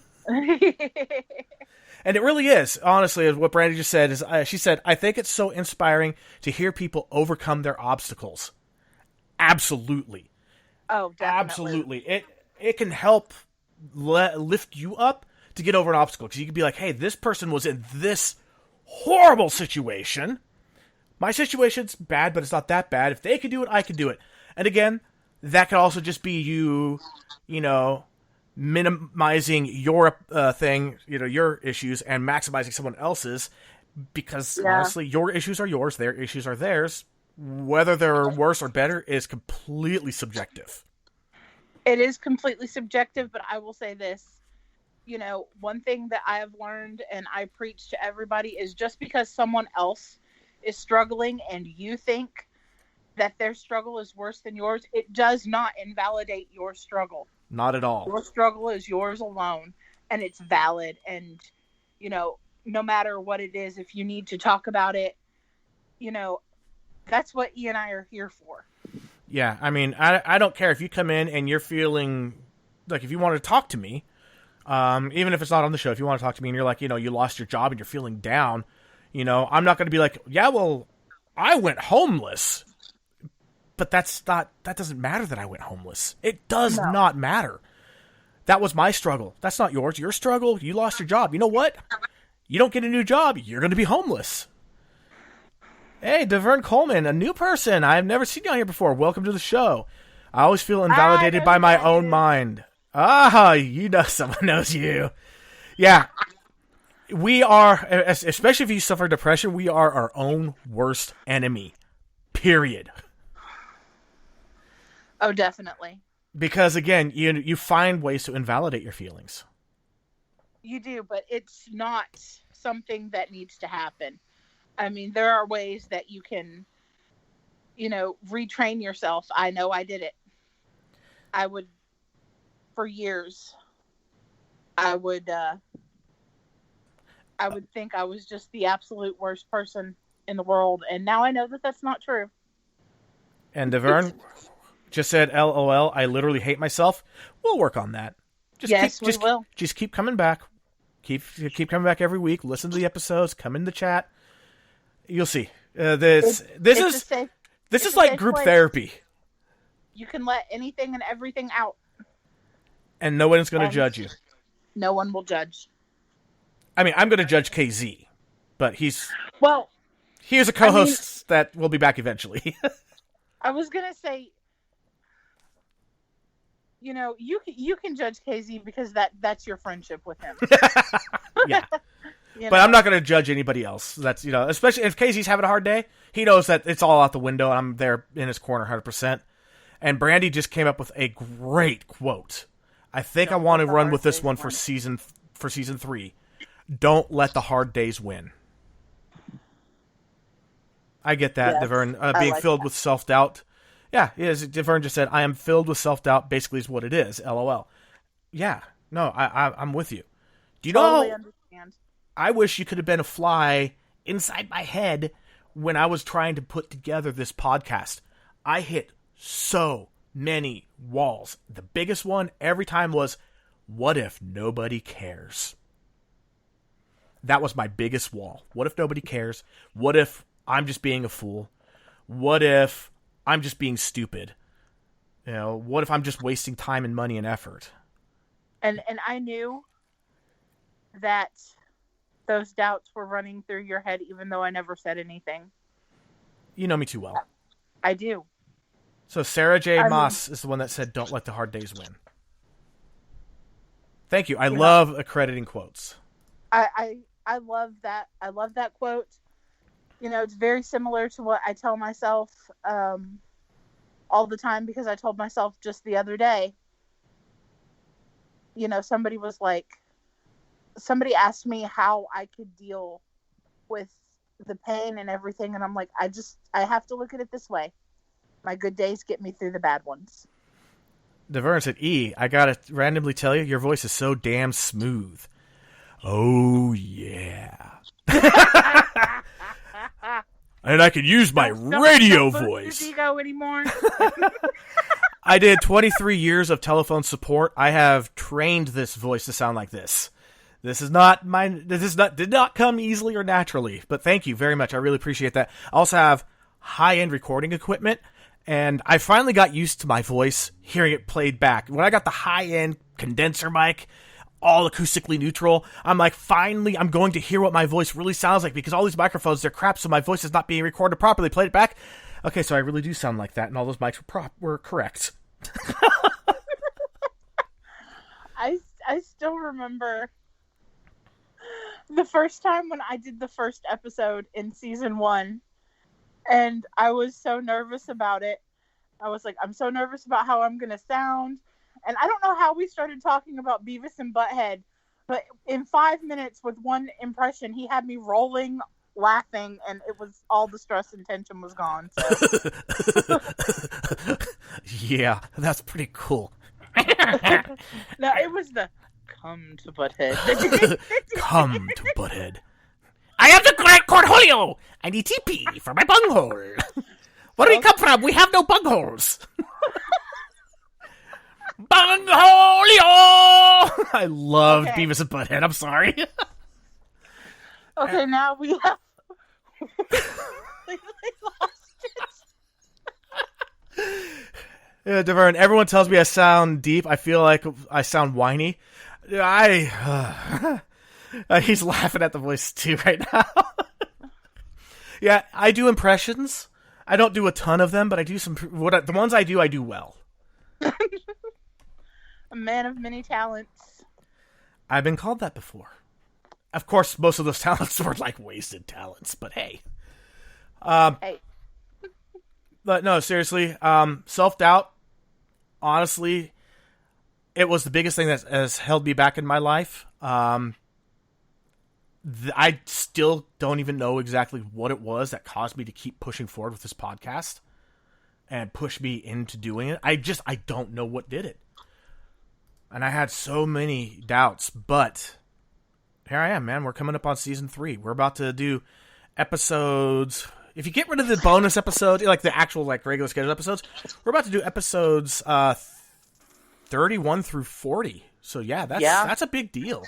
And it really is, honestly, what Brandy just said is, she said, I think it's so inspiring to hear people overcome their obstacles. Absolutely. Oh, definitely. Absolutely. It can help lift you up to get over an obstacle. Because you can be like, hey, this person was in this horrible situation. My situation's bad, but it's not that bad. If they can do it, I can do it. And again, that could also just be you minimizing your thing, your issues, and maximizing someone else's, because honestly, your issues are yours, their issues are theirs. Whether they're worse or better is completely subjective. It is completely subjective, but I will say this. One thing that I have learned and I preach to everybody is, just because someone else is struggling and you think that their struggle is worse than yours, it does not invalidate your struggle. Not at all. Your struggle is yours alone, and it's valid. And, no matter what it is, if you need to talk about it, that's what E and I are here for. Yeah, I mean, I don't care if you come in and you're feeling like, if you want to talk to me, even if it's not on the show, if you want to talk to me and you're like, you lost your job and you're feeling down, I'm not going to be like, yeah, well, I went homeless. But that doesn't matter that I went homeless. It does not matter. That was my struggle. That's not yours. Your struggle, you lost your job. You know what? You don't get a new job, you're going to be homeless. Hey, DeVern Coleman, a new person. I've never seen you on here before. Welcome to the show. I always feel invalidated by my own mind. Someone knows you. Yeah. We are, especially if you suffer depression, we are our own worst enemy. Period. Oh, definitely. Because again, you find ways to invalidate your feelings. You do, but it's not something that needs to happen. I mean, there are ways that you can, retrain yourself. I know I did it. For years, I would think I was just the absolute worst person in the world. And now I know that that's not true. And DeVern just said, LOL, I literally hate myself. We'll work on that. We will. Just keep coming back. Keep coming back every week. Listen to the episodes. Come in the chat. You'll see. This is like group therapy. You can let anything and everything out. And no one's going to judge you. No one will judge. I mean, I'm going to judge KZ, but he's a co-host that will be back eventually. I was going to say, you can judge KZ because that's your friendship with him. Yeah. But I'm not going to judge anybody else. That's, especially if KZ's having a hard day, he knows that it's all out the window and I'm there in his corner 100%. And Brandy just came up with a great quote. I think I want to run with this one for season 3. Don't let the hard days win. I get that, yes, DeVern. Being filled with self-doubt. Yeah, as DeVern just said, I am filled with self-doubt, basically is what it is. LOL. Yeah, no, I'm with you. Do you totally know? Understand. I wish you could have been a fly inside my head when I was trying to put together this podcast. I hit so many walls. The biggest one every time was, what if nobody cares? That was my biggest wall. What if nobody cares? What if I'm just being a fool? What if I'm just being stupid? What if I'm just wasting time and money and effort? And I knew that those doubts were running through your head, even though I never said anything. You know me too well. I do. So Sarah J. Moss is the one that said, "Don't let the hard days win." Thank you. I love accrediting quotes. I love that. I love that quote. It's very similar to what I tell myself all the time, because I told myself just the other day, somebody asked me how I could deal with the pain and everything. And I'm like, I have to look at it this way. My good days get me through the bad ones. DeVern said, I gotta randomly tell you, your voice is so damn smooth. Oh, yeah. And I could use my radio voice. Don't ego anymore. I did 23 years of telephone support. I have trained this voice to sound like this. This did not come easily or naturally, but thank you very much. I really appreciate that. I also have high-end recording equipment, and I finally got used to my voice, hearing it played back. When I got the high-end condenser mic, all acoustically neutral, I'm like, finally, I'm going to hear what my voice really sounds like, because all these microphones, they're crap, so my voice is not being recorded properly. Played it back. Okay, so I really do sound like that, and all those mics were correct. I still remember the first time when I did the first episode in season 1, and I was so nervous about it. I was like, I'm so nervous about how I'm going to sound. And I don't know how we started talking about Beavis and Butthead, but in 5 minutes with one impression, he had me rolling, laughing, and it was all the stress and tension was gone. So. Yeah, that's pretty cool. No, it was the come to Butthead. Come to Butthead. I have the great cornholio. I need TP for my bunghole. Where do we come from? We have no bungholes. Bungholio! I loved Beavis and Butthead. I'm sorry. Okay, now we have... we lost it. Yeah, DeVern, everyone tells me I sound deep. I feel like I sound whiny. He's laughing at the voice too right now. Yeah, I do impressions. I don't do a ton of them, but I do some. The ones I do well. A man of many talents. I've been called that before. Of course, most of those talents were like wasted talents, but hey. Hey. But no, seriously, self-doubt, honestly, it was the biggest thing that has held me back in my life. I still don't even know exactly what it was that caused me to keep pushing forward with this podcast and push me into doing it. I don't know what did it. And I had so many doubts, but here I am, man. We're coming up on season 3. We're about to do episodes. If you get rid of the bonus episode, like the actual regular scheduled episodes, we're about to do episodes 31 through 40. So that's a big deal.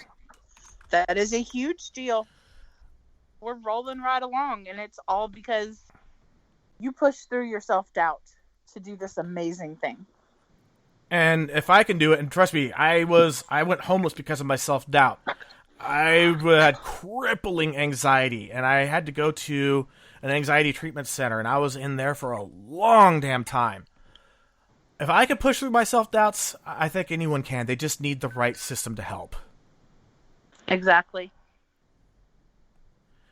That is a huge deal. We're rolling right along, and it's all because you pushed through your self-doubt to do this amazing thing. And if I can do it, and trust me, I went homeless because of my self-doubt. I had crippling anxiety, and I had to go to an anxiety treatment center, and I was in there for a long damn time. If I could push through my self-doubts, I think anyone can. They just need the right system to help. Exactly.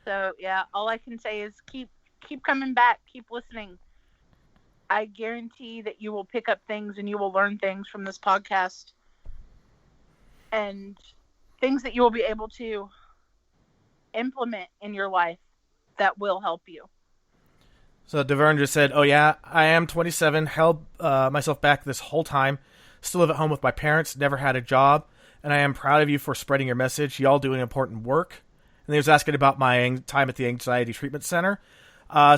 So, yeah, all I can say is keep coming back, keep listening. I guarantee that you will pick up things and you will learn things from this podcast. And things that you will be able to implement in your life that will help you. So DeVern just said, oh yeah, I am 27, held myself back this whole time, still live at home with my parents, never had a job, and I am proud of you for spreading your message. Y'all doing important work. And he was asking about my time at the Anxiety Treatment Center.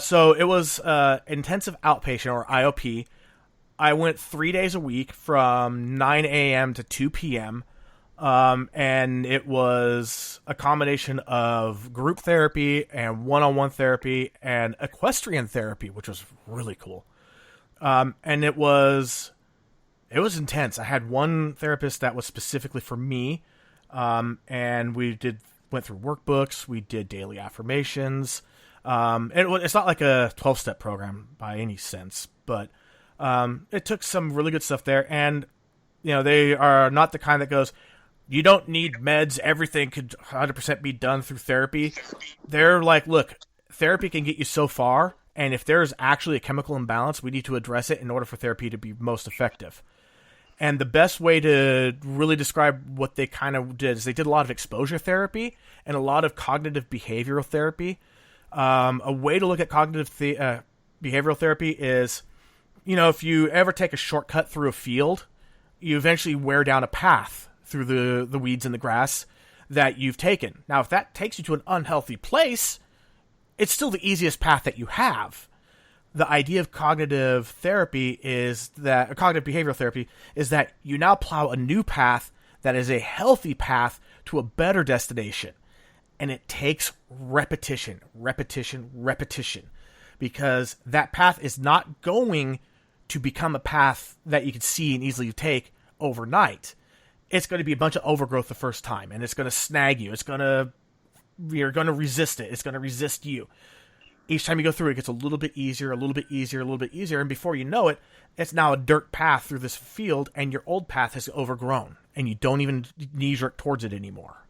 So it was intensive outpatient, or IOP. I went 3 days a week from 9 a.m. to 2 p.m. And it was a combination of group therapy and one-on-one therapy and equestrian therapy, which was really cool. And it was intense. I had one therapist that was specifically for me, and we went through workbooks. We did daily affirmations. It's not like a 12-step program by any sense, but it took some really good stuff there. And they are not the kind that goes, you don't need meds. Everything could 100% be done through therapy. They're like, look, therapy can get you so far, and if there's actually a chemical imbalance, we need to address it in order for therapy to be most effective. And the best way to really describe what they kind of did is they did a lot of exposure therapy and a lot of cognitive behavioral therapy. A way to look at cognitive behavioral therapy is, if you ever take a shortcut through a field, you eventually wear down a path through the weeds and the grass that you've taken. Now, if that takes you to an unhealthy place, it's still the easiest path that you have. The idea of cognitive behavioral therapy is that you now plow a new path that is a healthy path to a better destination. And it takes repetition, because that path is not going to become a path that you can see and easily take overnight. It's going to be a bunch of overgrowth the first time, and it's going to snag you. You're going to resist it. It's going to resist you. Each time you go through it, it gets a little bit easier, and before you know it, it's now a dirt path through this field, and your old path has overgrown, and you don't even knee-jerk towards it anymore.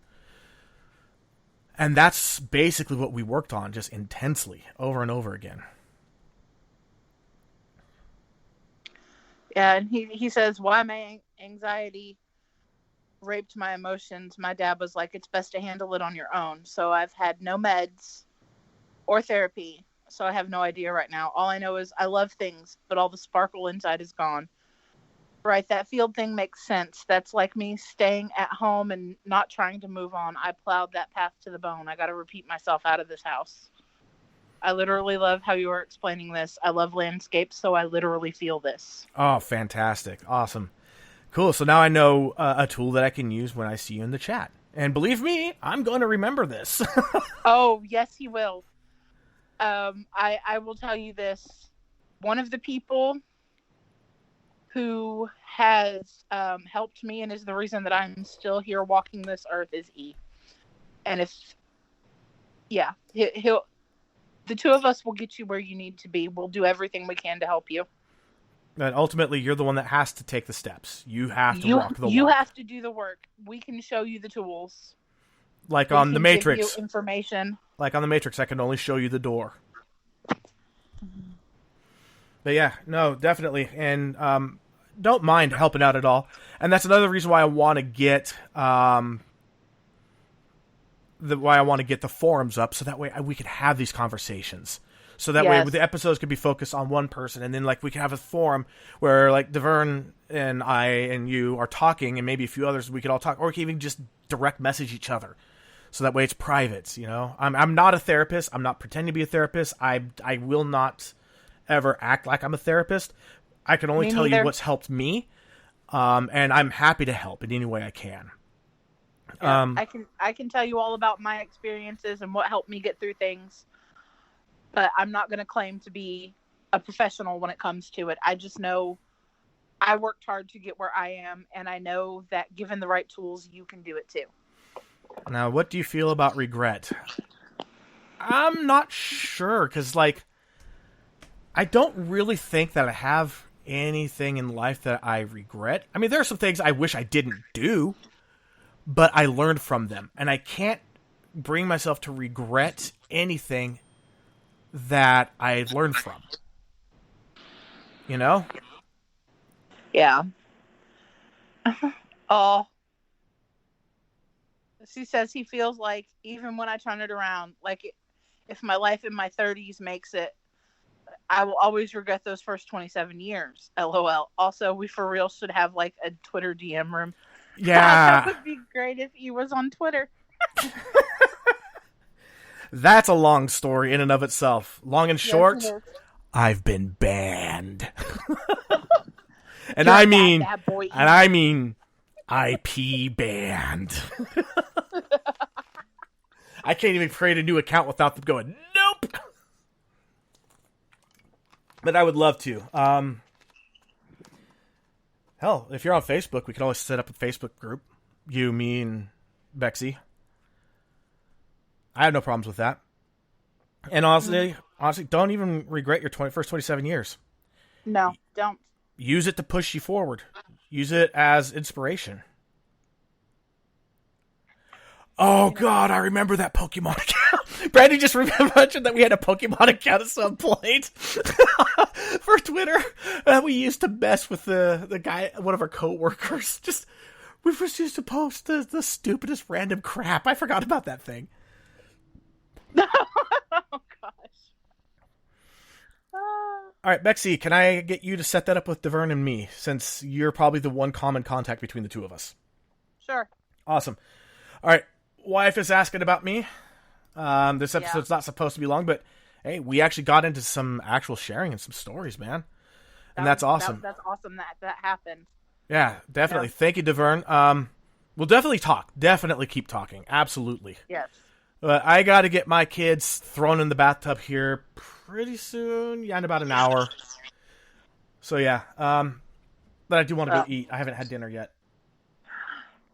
And that's basically what we worked on, just intensely, over and over again. Yeah, and he says, why my anxiety raped my emotions. My dad was like, it's best to handle it on your own. So I've had no meds or therapy, so I have no idea right now. All I know is I love things, but all the sparkle inside is gone. Right, that field thing makes sense. That's like me staying at home and not trying to move on. I plowed that path to the bone. I got to repeat myself out of this house. I literally love how you are explaining this. I love landscapes, so I literally feel this. Oh, fantastic. Awesome. Cool. So now I know a tool that I can use when I see you in the chat. And believe me, I'm going to remember this. Oh, yes, he will. I will tell you this. One of the people who has helped me and is the reason that I'm still here walking this earth is E. And he'll the two of us will get you where you need to be. We'll do everything we can to help you. And ultimately, you're the one that has to take the steps. You have to walk the walk. You have to do the work. We can show you the tools. Like on The Matrix. Give you information. Like on The Matrix, I can only show you the door. But yeah, no, definitely. And don't mind helping out at all. And that's another reason why I want to get the forums up, so that way we could have these conversations. So that way the episodes could be focused on one person, and then like we could have a forum where like Devern and I and you are talking, and maybe a few others we could all talk, or we can even just direct message each other. So that way it's private, I'm not a therapist. I'm not pretending to be a therapist. I will not ever act like I'm a therapist. I can only tell you what's helped me, and I'm happy to help in any way I can. Yeah, I can tell you all about my experiences and what helped me get through things, but I'm not going to claim to be a professional when it comes to it. I just know I worked hard to get where I am, and I know that given the right tools, you can do it too. Now, what do you feel about regret? I'm not sure, because I don't really think that I have anything in life that I regret. I mean, there are some things I wish I didn't do, but I learned from them, and I can't bring myself to regret anything that I learned from. Yeah. Oh. He says he feels like even when I turn it around, like if my life in my 30s makes it, I will always regret those first 27 years. LOL. Also, we for real should have like a Twitter DM room. Yeah. That would be great if he was on Twitter. That's a long story in and of itself. Long and short, yes, I've been banned. And I mean IP banned. I can't even create a new account without them going, nope. But I would love to. Hell, if you're on Facebook, we can always set up a Facebook group. You, me, and Bexy. I have no problems with that. And honestly, don't even regret your first 27 years. No, don't. Use it to push you forward. Use it as inspiration. Oh, God, I remember that Pokemon account. Brandy just mentioned that we had a Pokemon account at some point for Twitter. We used to mess with the guy, one of our coworkers. We just used to post the stupidest random crap. I forgot about that thing. Oh, gosh. All right, Bexy, can I get you to set that up with Devern and me, since you're probably the one common contact between the two of us? Sure. Awesome. All right, wife is asking about me. This episode's not supposed to be long, but hey, we actually got into some actual sharing and some stories, man. And that's awesome. That's awesome that happened. Yeah, definitely. Yeah. Thank you, Devern. We'll definitely talk. Definitely keep talking. Absolutely. Yes. But I got to get my kids thrown in the bathtub here pretty soon. Yeah, in about an hour. So yeah. But I do want to go eat. I haven't had dinner yet.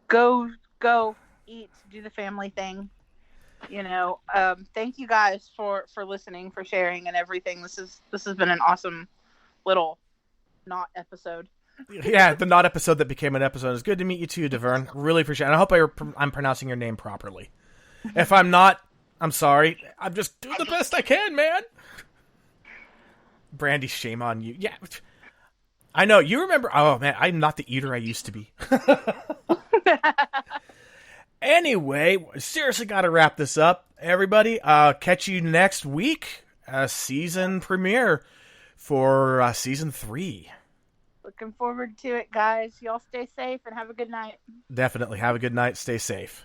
Go eat. Do the family thing. Thank you guys for listening, for sharing, and everything. This has been an awesome little not episode. Yeah, the not episode that became an episode. It's good to meet you too, Devern. Really appreciate it. And I hope I'm pronouncing your name properly. If I'm not, I'm sorry. I'm just doing the best I can, man. Brandy, shame on you. Yeah, I know. You remember? Oh, man, I'm not the eater I used to be. Anyway, seriously got to wrap this up. Everybody, catch you next week. Season premiere for Season 3. Looking forward to it, guys. Y'all stay safe and have a good night. Definitely. Have a good night. Stay safe.